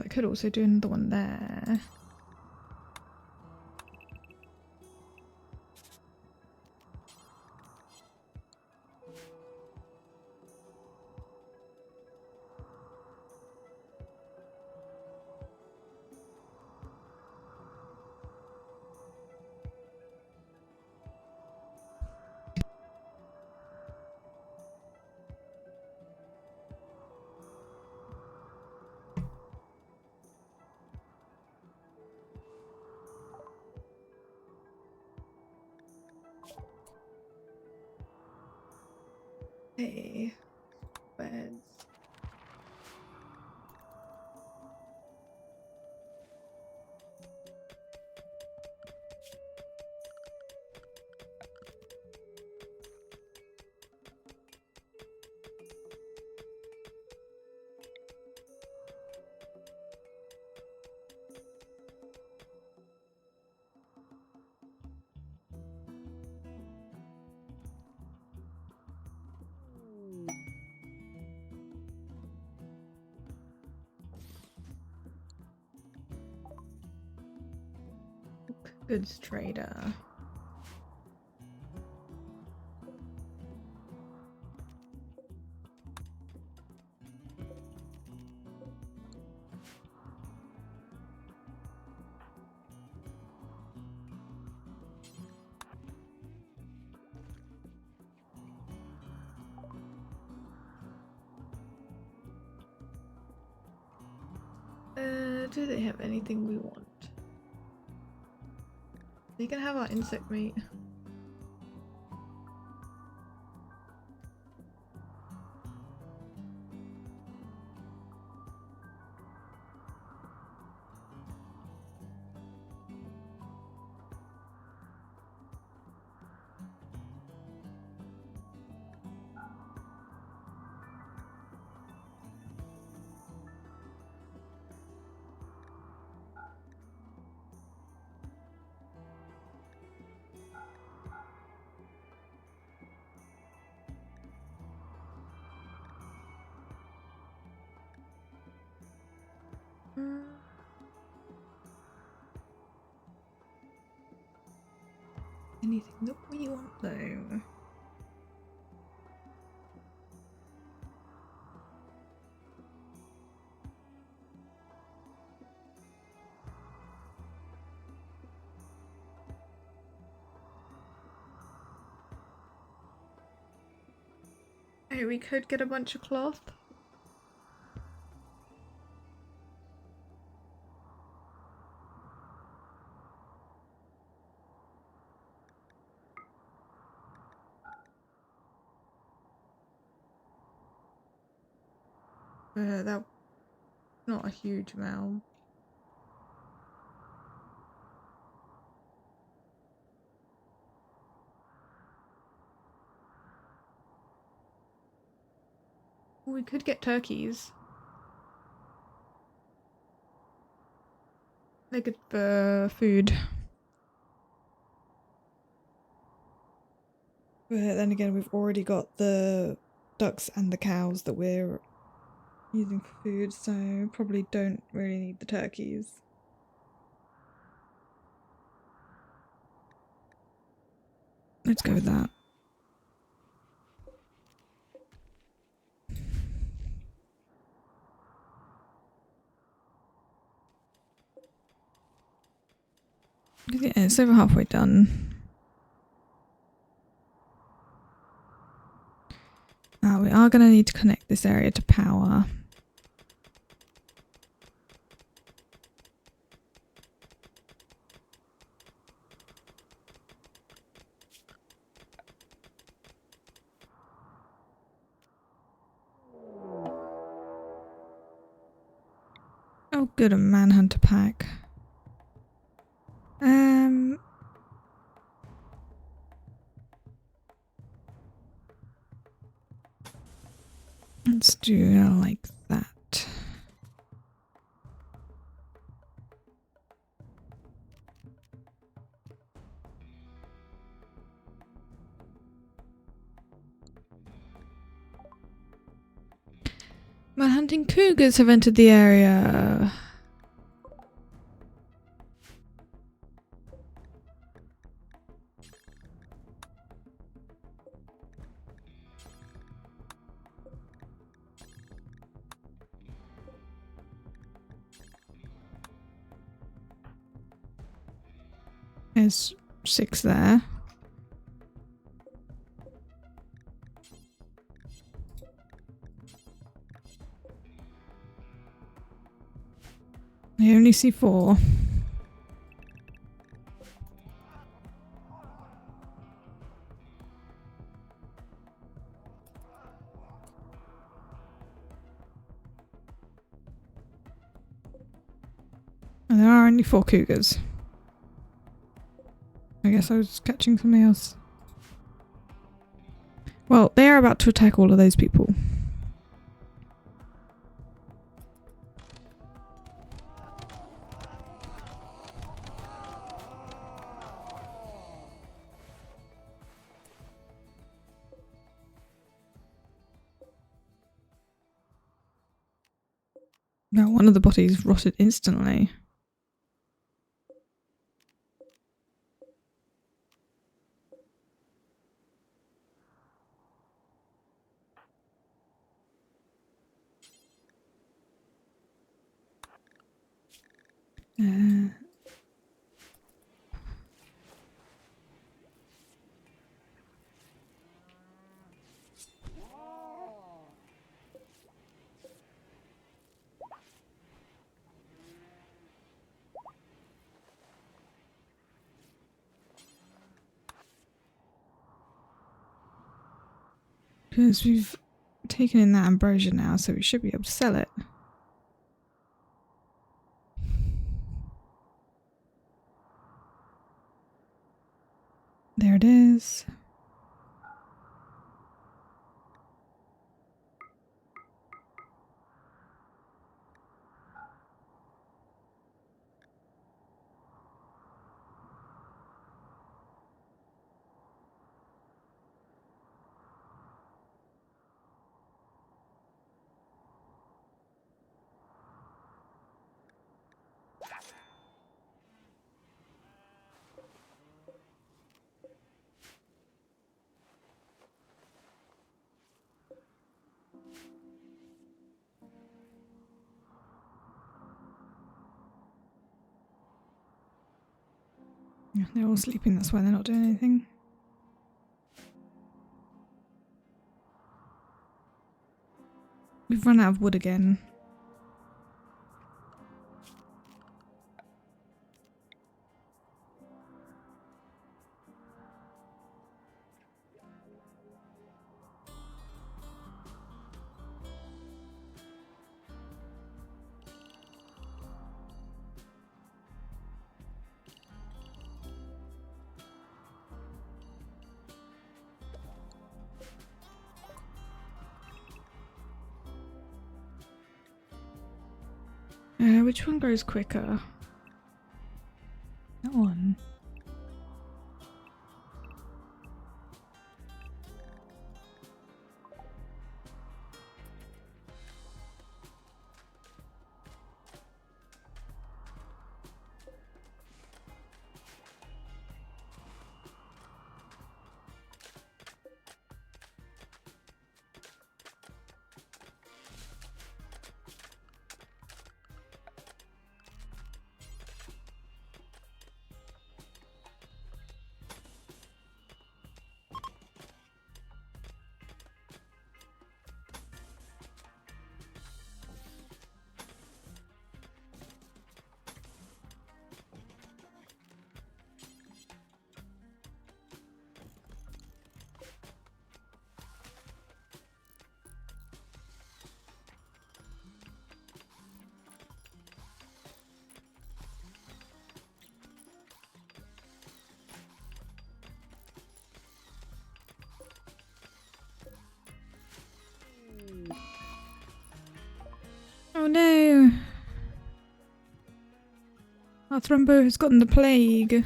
I could also do another one there. Hey, beds. Goods trader. Do they have anything we want? They can have our insect meat. Anything that we want though. Okay, we could get a bunch of cloth. That's not a huge amount. We could get turkeys. They're good for food. But then again, we've already got the ducks and the cows that we're using for food, so probably don't really need the turkeys. Let's go with that. Yeah, it's over halfway done. We are going to need to connect this area to power. Oh, good, a manhunter pack. Let's do it like that. Manhunting cougars have entered the area. There's 6 there. I only see 4. And there are only 4 cougars. I guess I was catching something else. Well, they are about to attack all of those people. No, one of the bodies rotted instantly. Because we've taken in that ambrosia now, so we should be able to sell it. There it is. Yeah, they're all sleeping, that's why they're not doing anything. We've run out of wood again. Which one grows quicker? That one. Oh no! Our Thrumbo has gotten the plague.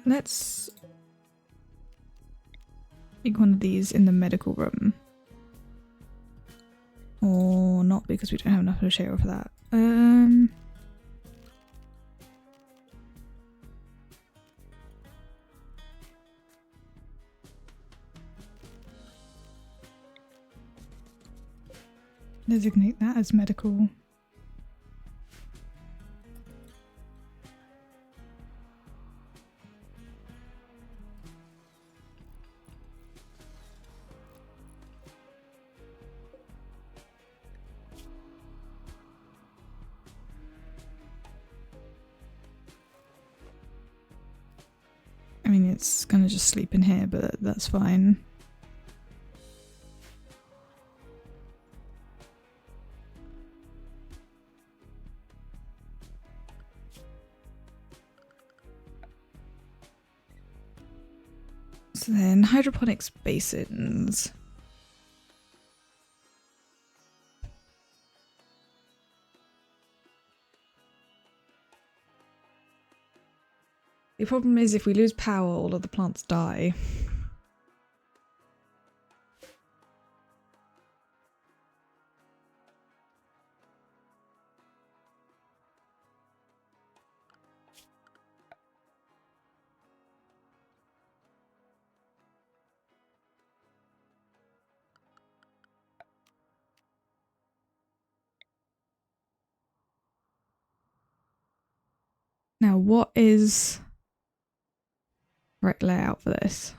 Let's make one of these in the medical room. Or not, because we don't have enough material for that. Designate that as medical. I mean, it's gonna just sleep in here, but that's fine. So then, hydroponics basins. The problem is if we lose power, all of the plants die. Now, what is the right layout for this?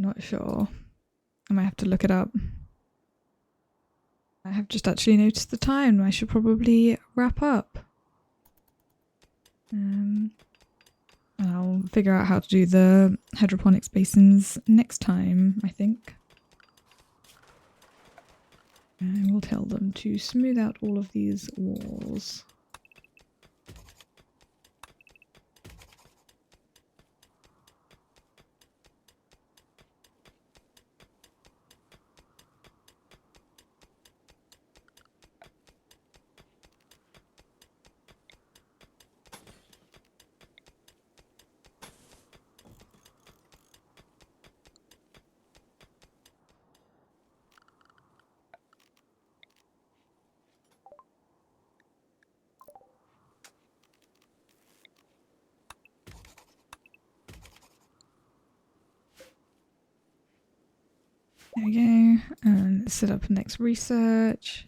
Not sure. I might have to look it up. I have just actually noticed the time. I should probably wrap up. I'll figure out how to do the hydroponics basins next time, I think. I will tell them to smooth out all of these walls. There we go, and set up next research.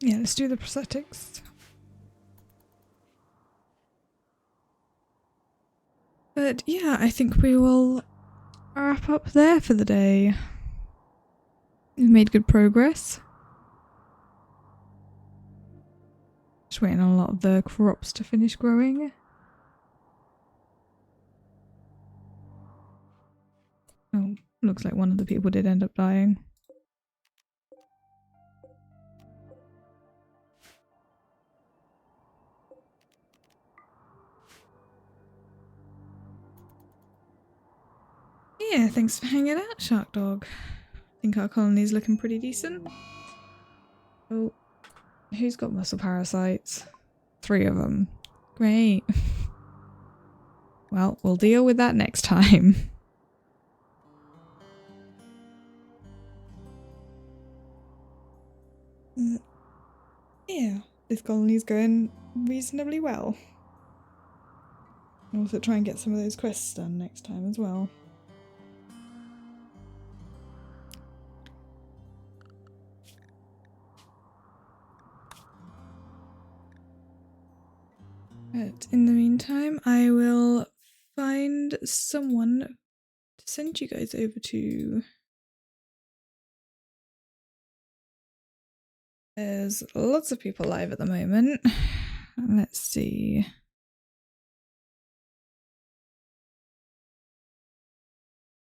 Yeah, let's do the prosthetics. But yeah, I think we will wrap up there for the day. We've made good progress. Just waiting on a lot of the crops to finish growing. Oh, looks like one of the people did end up dying. Yeah, thanks for hanging out, Shark Dog. I think our colony's looking pretty decent. Oh, who's got muscle parasites? 3 of them. Great. Well, we'll deal with that next time. Yeah, this colony's going reasonably well. I'll also try and get some of those quests done next time as well. But in the meantime, I will find someone to send you guys over to. There's lots of people live at the moment. Let's see.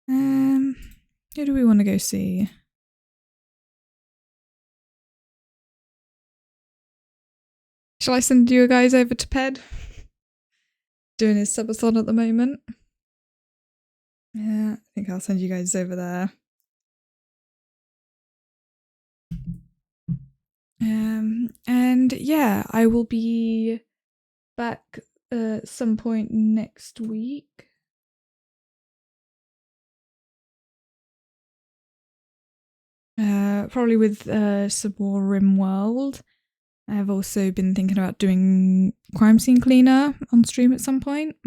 Who do we want to go see? Shall I send you guys over to Ped? Doing his subathon at the moment. Yeah, I think I'll send you guys over there. And yeah, I will be back some point next week. Probably with some more RimWorld. I've also been thinking about doing Crime Scene Cleaner on stream at some point.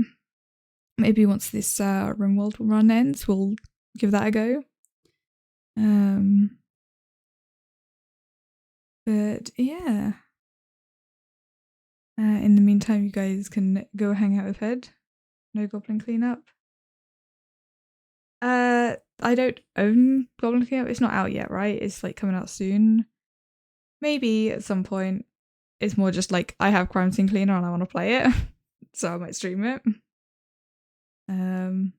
Maybe once this RimWorld run ends, we'll give that a go. But yeah. In the meantime, you guys can go hang out with Head. No Goblin Cleanup. I don't own Goblin Cleanup. It's not out yet, right? It's like coming out soon. Maybe at some point. It's more just like I have Crime Scene Cleaner and I want to play it, so I might stream it. No,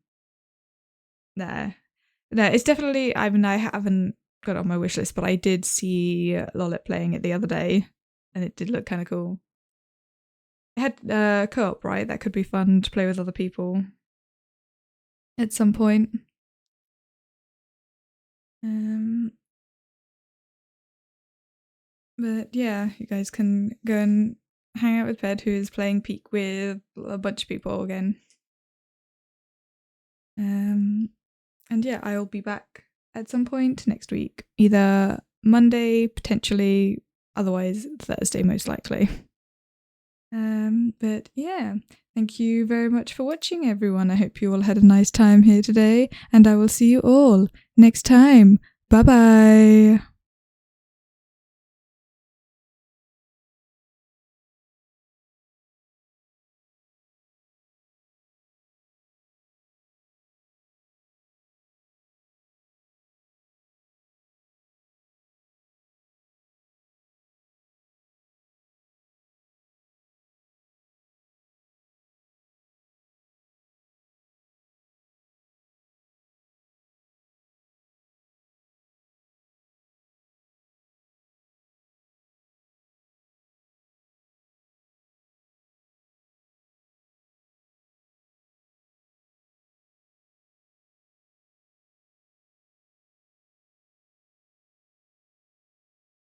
it's definitely. I mean, I haven't got it on my wish list, but I did see Lollet playing it the other day, and it did look kind of cool. It had co-op, right? That could be fun to play with other people at some point. But yeah, you guys can go and hang out with Ped, who is playing Peak with a bunch of people again. And yeah, I'll be back at some point next week. Either Monday, potentially, otherwise Thursday, most likely. But yeah, thank you very much for watching, everyone. I hope you all had a nice time here today, and I will see you all next time. Bye bye.